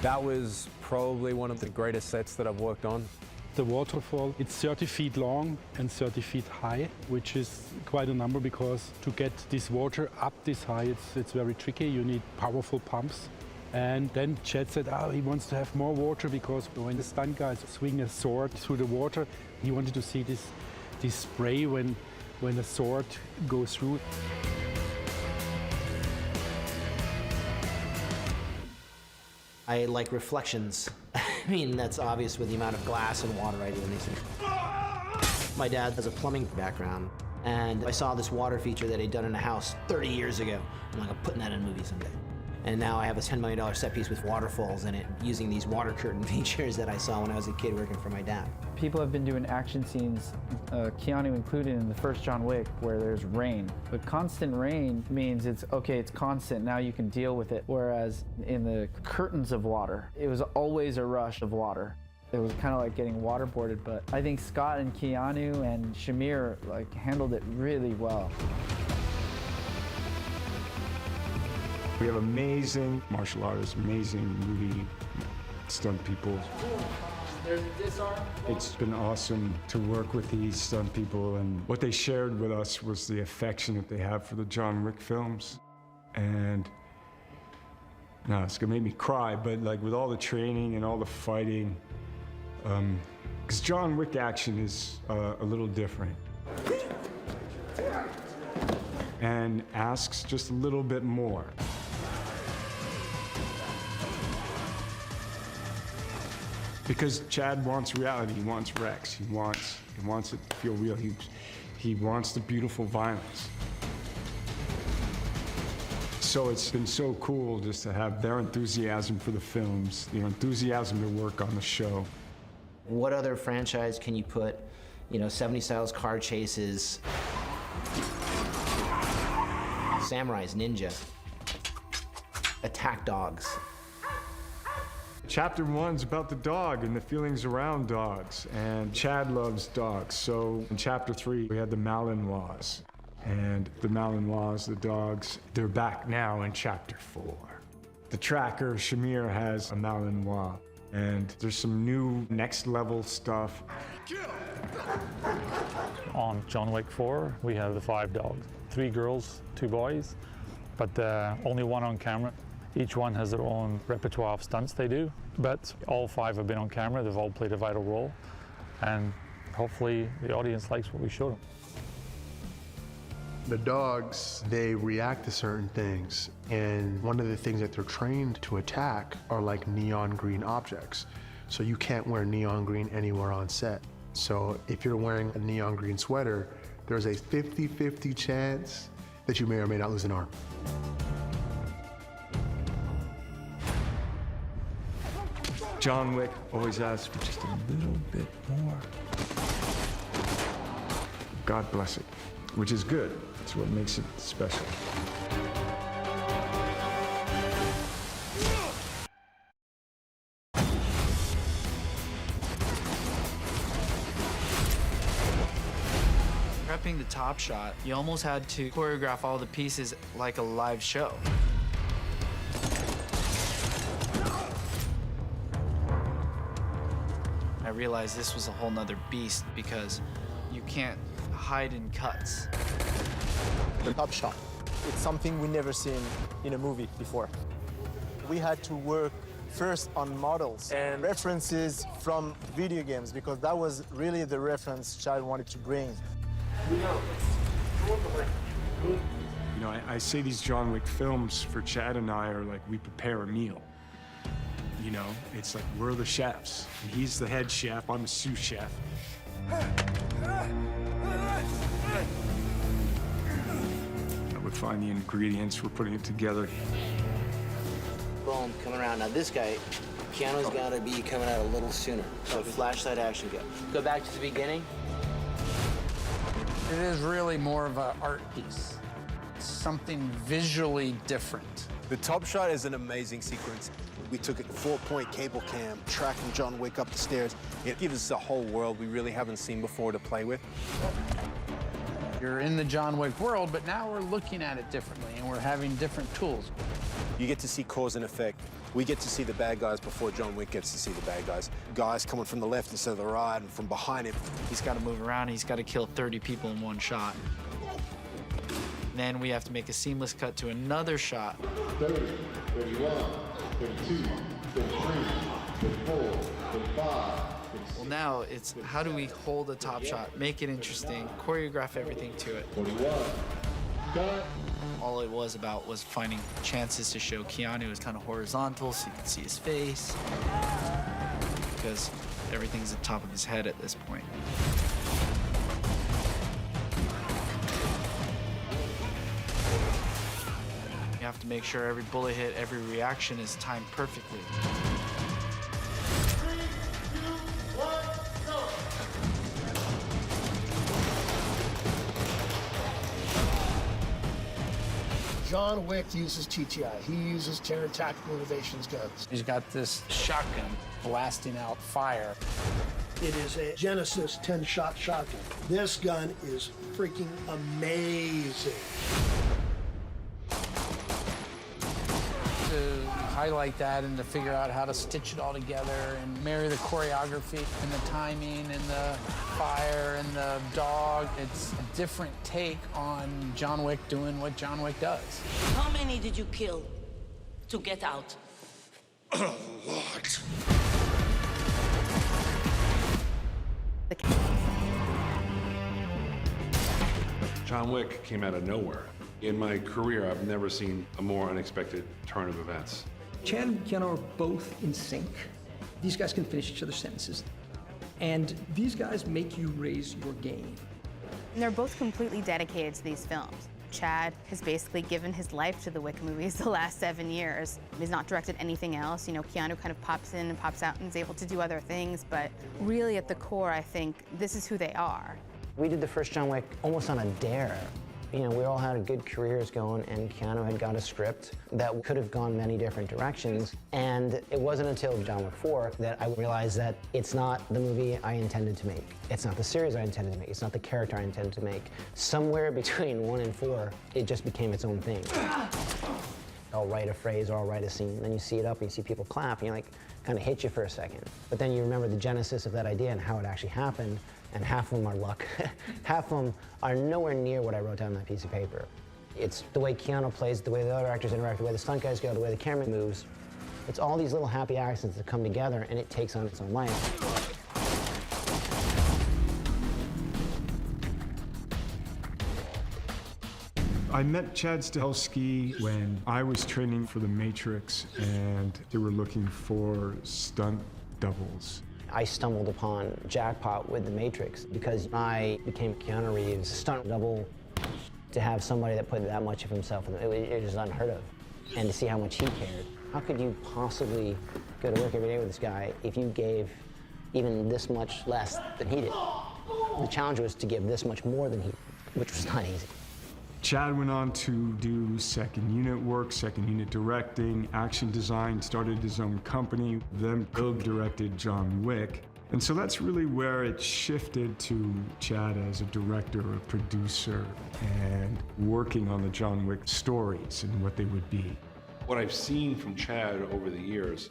That was probably one of the greatest sets that I've worked on. The waterfall, it's 30 feet long and 30 feet high, which is quite a number because to get this water up this high, it's very tricky. You need powerful pumps. And then Chad said, he wants to have more water because when the stunt guys swing a sword through the water, he wanted to see this spray when the sword goes through. I like reflections. I mean, that's obvious with the amount of glass and water I do in these things. My dad has a plumbing background, and I saw this water feature that he'd done in a house 30 years ago. I'm like, I'm putting that in a movie someday. And now I have a $10 million set piece with waterfalls in it, using these water curtain features that I saw when I was a kid working for my dad. People have been doing action scenes, Keanu included, in the first John Wick, where there's rain. But constant rain means it's constant, now you can deal with it. Whereas in the curtains of water, it was always a rush of water. It was kind of like getting waterboarded, but I think Scott and Keanu and Shamir handled it really well. We have amazing martial artists, amazing movie stunt people. It's been awesome to work with these stunt people, and what they shared with us was the affection that they have for the John Wick films. And it's gonna make me cry, but with all the training and all the fighting, because John Wick action is a little different. And asks just a little bit more. Because Chad wants reality, he wants Rex, he wants it to feel real, he wants the beautiful violence. So it's been so cool just to have their enthusiasm for the films, their enthusiasm to work on the show. What other franchise can you put, 70 styles car chases, samurais, ninja, attack dogs? Chapter 1's about the dog and the feelings around dogs, and Chad loves dogs. So in Chapter 3, we had the Malinois. And the Malinois, the dogs, they're back now in Chapter 4. The tracker, Shamir, has a Malinois, and there's some new next level stuff. On John Wick 4, we have the 5 dogs, 3 girls, 2 boys, but only one on camera. Each one has their own repertoire of stunts they do, but all 5 have been on camera. They've all played a vital role, and hopefully the audience likes what we showed them. The dogs, they react to certain things, and one of the things that they're trained to attack are like neon green objects. So you can't wear neon green anywhere on set. So if you're wearing a neon green sweater, there's a 50-50 chance that you may or may not lose an arm. John Wick always asks for just a little bit more. God bless it, which is good. It's what makes it special. Prepping the top shot, you almost had to choreograph all the pieces like a live show. I realized this was a whole nother beast because you can't hide in cuts. The top shot. It's something we never seen in a movie before. We had to work first on models and references from video games because that was really the reference Chad wanted to bring. You know, I say these John Wick films for Chad and I are like we prepare a meal. You know, it's like we're the chefs. And he's the head chef, I'm a sous chef. We find the ingredients, we're putting it together. Boom, coming around. Now this guy, Keanu's gotta be coming out a little sooner. So flashlight action go. Go back to the beginning. It is really more of an art piece. It's something visually different. The top shot is an amazing sequence. We took a 4-point cable cam, tracking John Wick up the stairs. It gives us a whole world we really haven't seen before to play with. You're in the John Wick world, but now we're looking at it differently, and we're having different tools. You get to see cause and effect. We get to see the bad guys before John Wick gets to see the bad guys. Guys coming from the left instead of the right, and from behind him. He's got to move around. He's got to kill 30 people in one shot. Then we have to make a seamless cut to another shot. 30, 31, 32, 33, 34, 35. Well, now it's how do we hold a top shot, make it interesting, choreograph everything to it. 41. Cut. All it was about was finding chances to show Keanu as kind of horizontal so you can see his face. Because everything's at the top of his head at this point. You have to make sure every bullet hit, every reaction is timed perfectly. 3, 2, 1, go! John Wick uses TTI. He uses Terran Tactical Innovations guns. He's got this shotgun blasting out fire. It is a Genesis 10-shot shotgun. This gun is freaking amazing. To highlight that and to figure out how to stitch it all together and marry the choreography and the timing and the fire and the dog. It's a different take on John Wick doing what John Wick does. How many did you kill to get out? A lot. John Wick came out of nowhere. In my career, I've never seen a more unexpected turn of events. Chad and Keanu are both in sync. These guys can finish each other's sentences. And these guys make you raise your game. And they're both completely dedicated to these films. Chad has basically given his life to the Wick movies the last 7 years. He's not directed anything else. You know, Keanu kind of pops in and pops out and is able to do other things, but really at the core, I think this is who they are. We did the first John Wick almost on a dare. You know, we all had good careers going, and Keanu had got a script that could have gone many different directions. And it wasn't until John Wick 4 that I realized that it's not the movie I intended to make. It's not the series I intended to make. It's not the character I intended to make. Somewhere between 1 and 4, it just became its own thing. I'll write a phrase or I'll write a scene, then you see it up and you see people clap, and you're like, kind of hit you for a second. But then you remember the genesis of that idea and how it actually happened, and half of them are luck. Half of them are nowhere near what I wrote down on that piece of paper. It's the way Keanu plays, the way the other actors interact, the way the stunt guys go, the way the camera moves. It's all these little happy accidents that come together, and it takes on its own life. I met Chad Stahelski when I was training for The Matrix, and they were looking for stunt doubles. I stumbled upon jackpot with The Matrix because I became Keanu Reeves' stunt double. To have somebody that put that much of himself in it was unheard of. And to see how much he cared. How could you possibly go to work every day with this guy if you gave even this much less than he did? The challenge was to give this much more than he did, which was not easy. Chad went on to do second unit work, second unit directing, action design, started his own company, then co-directed John Wick. And so that's really where it shifted to Chad as a director, a producer, and working on the John Wick stories and what they would be. What I've seen from Chad over the years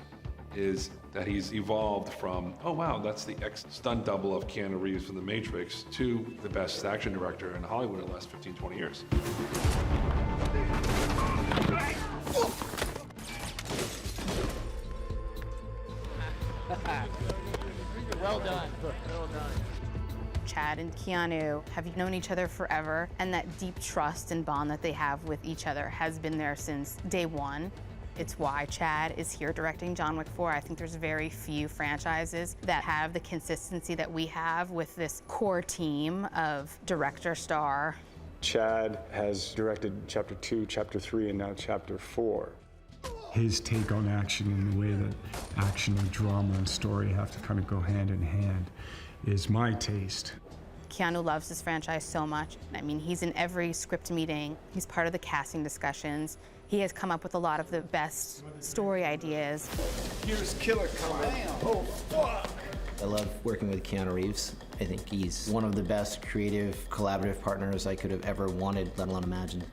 is that he's evolved from, oh wow, that's the ex-stunt double of Keanu Reeves from The Matrix, to the best action director in Hollywood in the last 15, 20 years. Well done. Well done. Chad and Keanu have known each other forever, and that deep trust and bond that they have with each other has been there since day one. It's why Chad is here directing John Wick 4. I think there's very few franchises that have the consistency that we have with this core team of director, star. Chad has directed Chapter 2, Chapter 3, and now Chapter 4. His take on action and the way that action and drama and story have to kind of go hand in hand is my taste. Keanu loves this franchise so much. I mean, he's in every script meeting. He's part of the casting discussions. He has come up with a lot of the best story ideas. Here's Killer coming. Oh, fuck! I love working with Keanu Reeves. I think he's one of the best creative, collaborative partners I could have ever wanted, let alone imagined.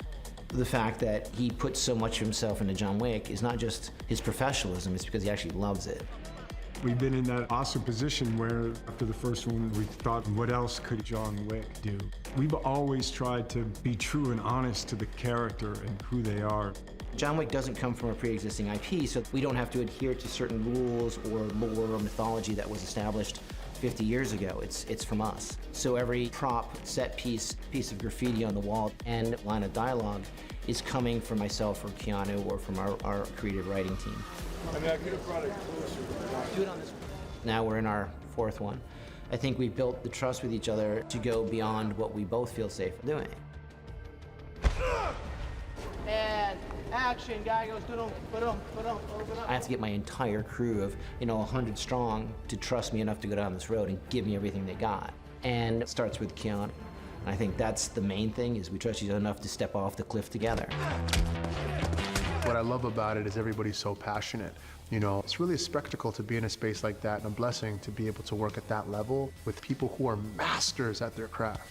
The fact that he puts so much of himself into John Wick is not just his professionalism, it's because he actually loves it. We've been in that awesome position where after the first one, we thought, what else could John Wick do? We've always tried to be true and honest to the character and who they are. John Wick doesn't come from a pre-existing IP, so we don't have to adhere to certain rules or lore or mythology that was established 50 years ago. It's from us. So every prop, set piece of graffiti on the wall, and line of dialogue is coming from myself or Keanu or from our creative writing team. I mean, I could have brought it closer. Do it on this one. Now we're in our 4th one. I think we built the trust with each other to go beyond what we both feel safe doing. And action, guy goes, open up. I have to get my entire crew of, 100 strong to trust me enough to go down this road and give me everything they got. And it starts with Keanu. And I think that's the main thing, is we trust each other enough to step off the cliff together. What I love about it is everybody's so passionate. It's really a spectacle to be in a space like that, and a blessing to be able to work at that level with people who are masters at their craft.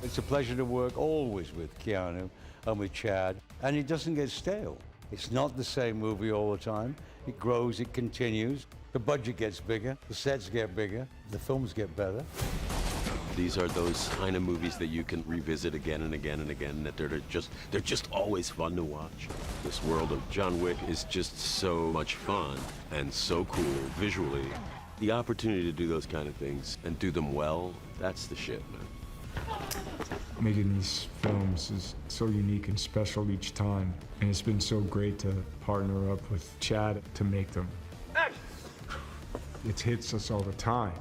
It's a pleasure to work always with Keanu and with Chad, and it doesn't get stale. It's not the same movie all the time. It grows, it continues. The budget gets bigger, the sets get bigger, the films get better. These are those kind of movies that you can revisit again and again and again, that they're just always fun to watch. This world of John Wick is just so much fun and so cool visually. The opportunity to do those kind of things and do them well, that's the shit, man. Making these films is so unique and special each time, and it's been so great to partner up with Chad to make them. It hits us all the time,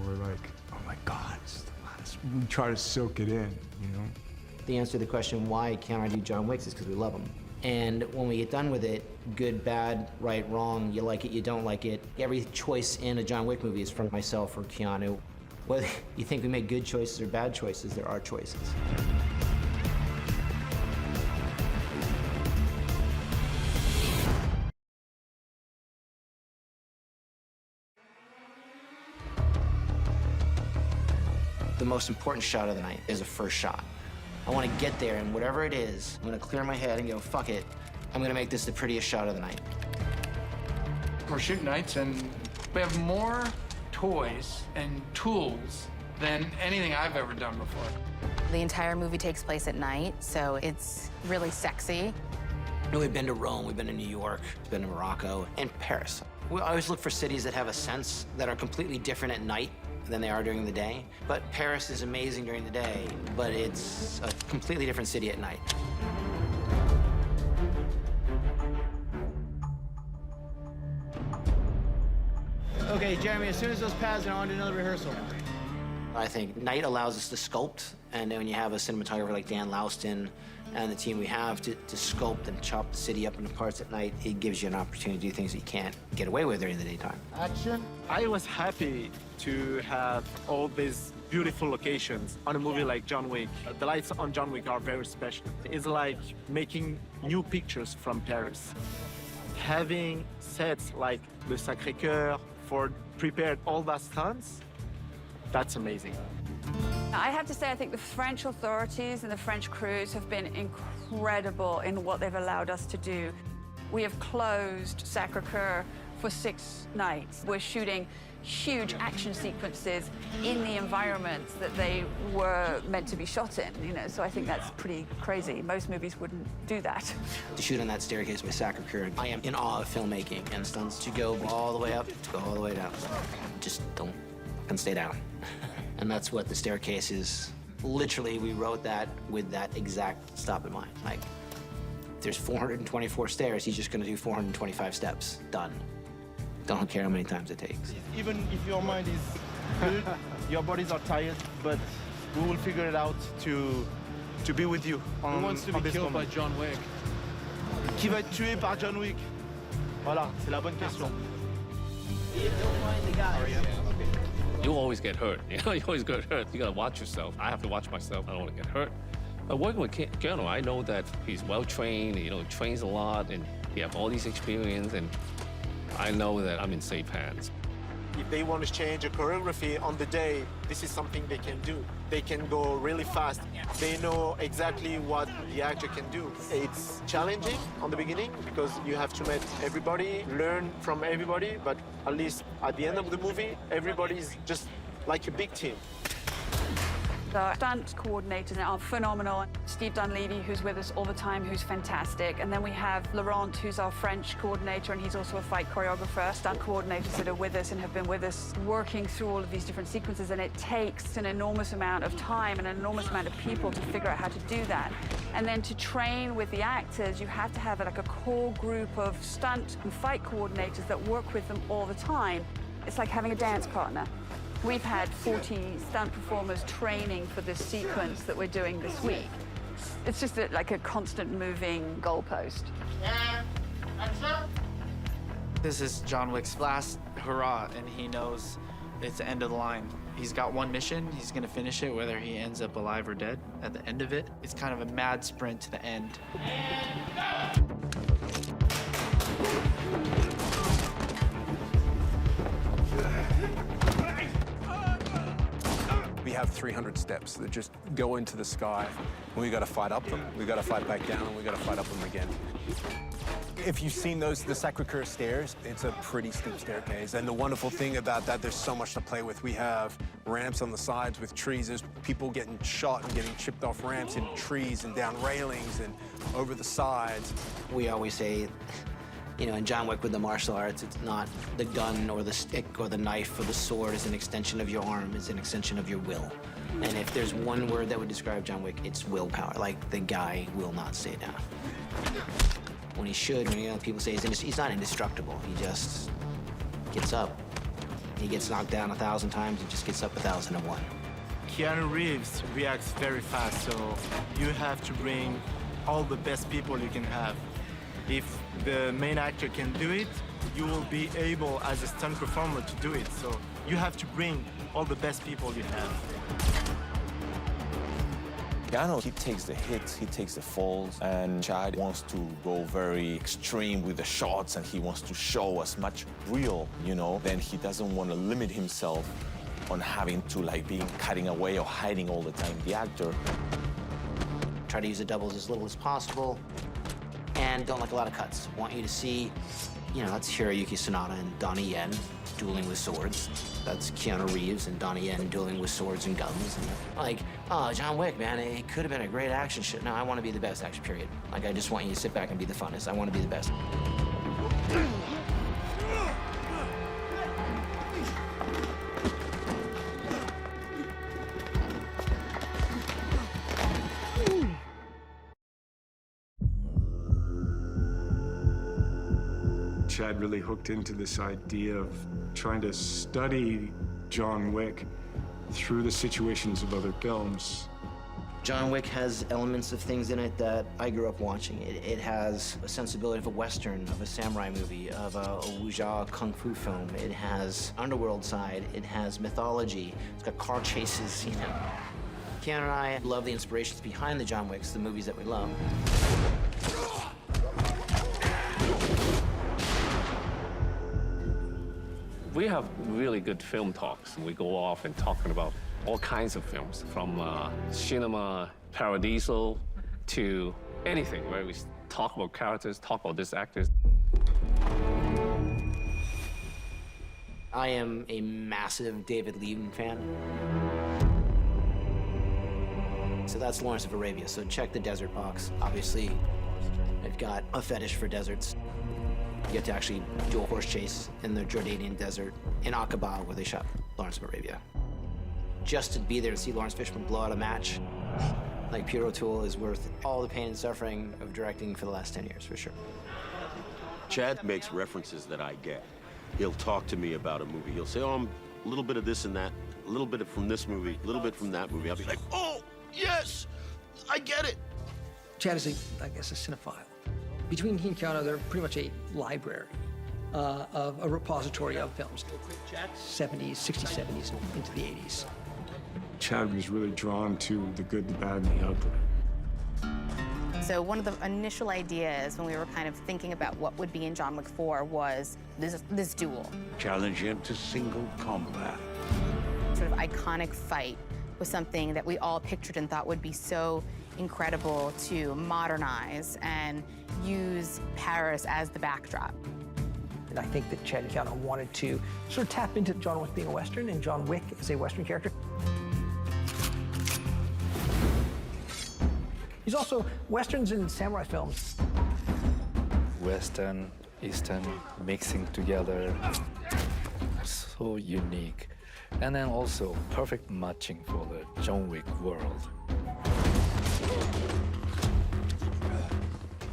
we're like, oh my God, we try to soak it in, The answer to the question why can't I do John Wick is because we love them. And when we get done with it, good, bad, right, wrong, you like it, you don't like it, every choice in a John Wick movie is from myself or Keanu. Whether you think we make good choices or bad choices, there are choices. The most important shot of the night is the first shot. I want to get there, and whatever it is, I'm going to clear my head and go, fuck it. I'm going to make this the prettiest shot of the night. We're shooting nights, and we have more toys and tools than anything I've ever done before. The entire movie takes place at night, so it's really sexy. We've been to Rome, we've been to New York, we've been to Morocco, and Paris. We always look for cities that have a sense that are completely different at night than they are during the day. But Paris is amazing during the day, but it's a completely different city at night. Okay, Jeremy, as soon as those pads are on to another rehearsal. I think night allows us to sculpt, and then when you have a cinematographer like Dan Louston and the team we have to sculpt and chop the city up into parts at night, it gives you an opportunity to do things that you can't get away with during the daytime. Action. I was happy to have all these beautiful locations on a movie like John Wick. The lights on John Wick are very special. It's like making new pictures from Paris. Having sets like Le Sacré-Cœur for prepared all that stunts, that's amazing. I have to say, I think the French authorities and the French crews have been incredible in what they've allowed us to do. We have closed Sacré-Cœur for 6 nights. We're shooting huge action sequences in the environments that they were meant to be shot in, you know, so I think that's pretty crazy. Most movies wouldn't do that. To shoot on that staircase with Sacré-Cœur, I am in awe of filmmaking and stunts to go all the way up, to go all the way down. Just don't fucking stay down. And that's what the staircase is. Literally, we wrote that with that exact stop in mind. Like, there's 424 stairs, he's just gonna do 425 steps, done. Don't care how many times it takes. Even if your mind is good, your bodies are tired, but we will figure it out to be with you on, Who wants to be killed by John Wick? Qui va être tué par John Wick? Voilà, c'est la bonne question. You always get hurt. You know, you always get hurt. You gotta watch yourself. I have to watch myself. I don't want to get hurt. But working with Keanu, I know that he's well trained. You know, trains a lot, and he have all these experience, and I know that I'm in safe hands. If they want to change a choreography on the day, this is something they can do. They can go really fast. They know exactly what the actor can do. It's challenging on the beginning because you have to meet everybody, learn from everybody, but at least at the end of the movie, everybody's just like a big team. The stunt coordinators are phenomenal. Steve Dunleavy, who's with us all the time, who's fantastic. And then we have Laurent, who's our French coordinator, and he's also a fight choreographer. Stunt coordinators that are with us and have been with us working through all of these different sequences. And it takes an enormous amount of time and an enormous amount of people to figure out how to do that. And then to train with the actors, you have to have like a core group of stunt and fight coordinators that work with them all the time. It's like having a dance partner. We've had 40 stunt performers training for this sequence that we're doing this week. It's just like a constant moving goalpost. This is John Wick's last hurrah, and he knows it's the end of the line. He's got one mission, he's gonna finish it, whether he ends up alive or dead at the end of it. It's kind of a mad sprint to the end. We have 300 steps that just go into the sky. And we got to fight up them, we got to fight back down, and we got to fight up them again. If you've seen the Sacré-Cœur stairs, it's a pretty steep staircase. And the wonderful thing about that, there's so much to play with. We have ramps on the sides with trees. There's people getting shot and getting chipped off ramps in trees and down railings and over the sides. We always say, you know, in John Wick with the martial arts, it's not the gun or the stick or the knife or the sword is an extension of your arm, it's an extension of your will. And if there's one word that would describe John Wick, it's willpower. Like, the guy will not stay down. When he should, when you know, people say he's not indestructible. He just gets up. He gets knocked down 1,000 times, he just gets up 1,001. Keanu Reeves reacts very fast, so you have to bring all the best people you can have. If the main actor can do it, you will be able, as a stunt performer, to do it. So you have to bring all the best people you have. Keanu, he takes the hits, he takes the falls, and Chad wants to go very extreme with the shots, and he wants to show as much real, you know, then he doesn't want to limit himself on having to like being cutting away or hiding all the time the actor. Try to use the doubles as little as possible, and don't like a lot of cuts. Want you to see, you know, that's Hiroyuki Sanada and Donnie Yen dueling with swords. That's Keanu Reeves and Donnie Yen dueling with swords and guns. And like, oh, John Wick, man, it could have been a great action shit. No, I want to be the best action, period. Like, I just want you to sit back and be the funnest. I want to be the best. Chad really hooked into this idea of trying to study John Wick through the situations of other films. John Wick has elements of things in it that I grew up watching. It has a sensibility of a Western, of a samurai movie, of a wuxia kung fu film. It has underworld side. It has mythology. It's got car chases, you know. Keanu and I love the inspirations behind the John Wicks, the movies that we love. We have really good film talks. We go off and talking about all kinds of films, from cinema, paradiso, to anything, where we talk about characters, talk about these actors. I am a massive David Lean fan. So that's Lawrence of Arabia, so check the desert box. Obviously, I've got a fetish for deserts. You get to actually do a horse chase in the Jordanian desert in Aqaba, where they shot Lawrence of Arabia. Just to be there and see Lawrence Fishburne blow out a match, like pure O'Toole, is worth all the pain and suffering of directing for the last 10 years, for sure. Chad makes references that I get. He'll talk to me about a movie. He'll say, oh, a little bit of this and that, a little bit from this movie, a little bit from that movie. I'll be like, oh, yes, I get it. Chad is, I guess, a cinephile. Between he and Keanu, they're pretty much a library of a repository of films. 70s, 60s, 70s, into the 80s. Chad was really drawn to the good, the bad, and the ugly. So one of the initial ideas when we were kind of thinking about what would be in John Wick 4 was this duel. Challenge him to single combat. Sort of iconic fight was something that we all pictured and thought would be so incredible to modernize and use Paris as the backdrop. And I think that Chad and Keanu wanted to sort of tap into John Wick being a Western and John Wick as a Western character. He's also Westerns and samurai films. Western, Eastern, mixing together. So unique. And then also perfect matching for the John Wick world.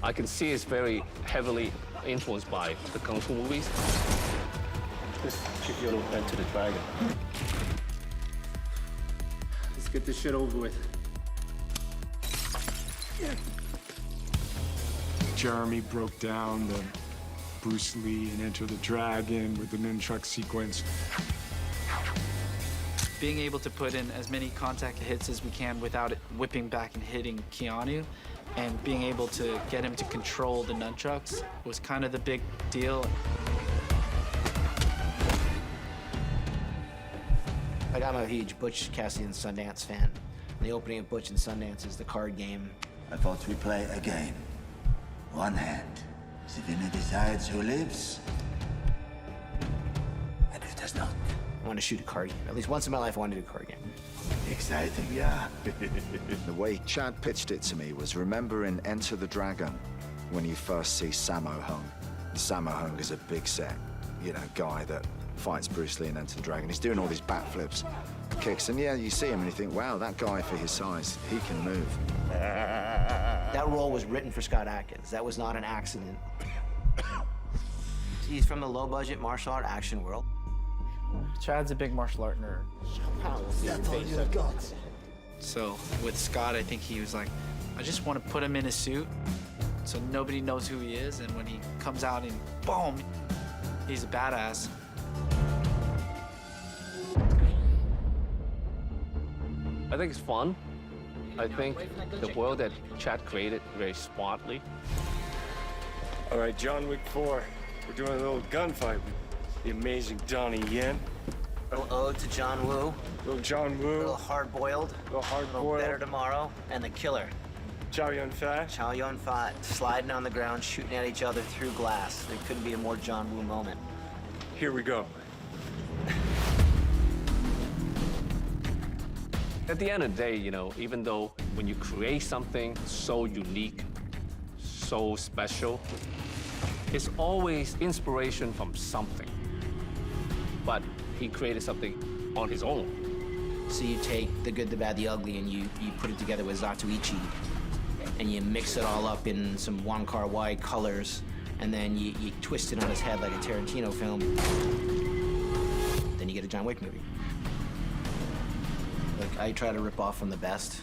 I can see it's very heavily influenced by the kung fu movies. Just give your little head to the dragon. Let's get this shit over with. Jeremy broke down the Bruce Lee and Enter the Dragon with the nunchuck sequence. Being able to put in as many contact hits as we can without it whipping back and hitting Keanu, and being able to get him to control the nunchucks was kind of the big deal. Like, I'm a huge Butch Cassidy and Sundance fan. The opening of Butch and Sundance is the card game. I thought we play a game. One hand. Savannah decides who lives, and who does not. I want to shoot a card game. At least once in my life, I want to do a card game. Exciting, yeah. The way Chad pitched it to me was, remember in Enter the Dragon, when you first see Sammo Hung. Sammo Hung is a big set, you know, guy that fights Bruce Lee in Enter the Dragon. He's doing all these backflips, kicks, and yeah, you see him and you think, wow, that guy for his size, he can move. That role was written for Scott Adkins. That was not an accident. He's from the low-budget martial art action world. Chad's a big martial art nerd. That's all you got. So with Scott, I think he was like, I just want to put him in a suit so nobody knows who he is, and when he comes out and boom, he's a badass. I think it's fun. I think the world that Chad created very smartly. All right, John Wick 4. We're doing a little gunfight with the amazing Donnie Yen. A little ode to John Woo. Little John Woo. A little hard-boiled. A little hard-boiled. A little Better Tomorrow. And the killer. Chow Yun-fat. Chow Yun-fat sliding on the ground, shooting at each other through glass. There couldn't be a more John Woo moment. Here we go. At the end of the day, you know, even though when you create something so unique, so special, it's always inspiration from something. But he created something on his own. So you take the good, the bad, the ugly, and you put it together with Zatoichi, and you mix it all up in some Wong Kar-wai colors, and then you twist it on his head like a Tarantino film. Then you get a John Wick movie. Like, I try to rip off from the best.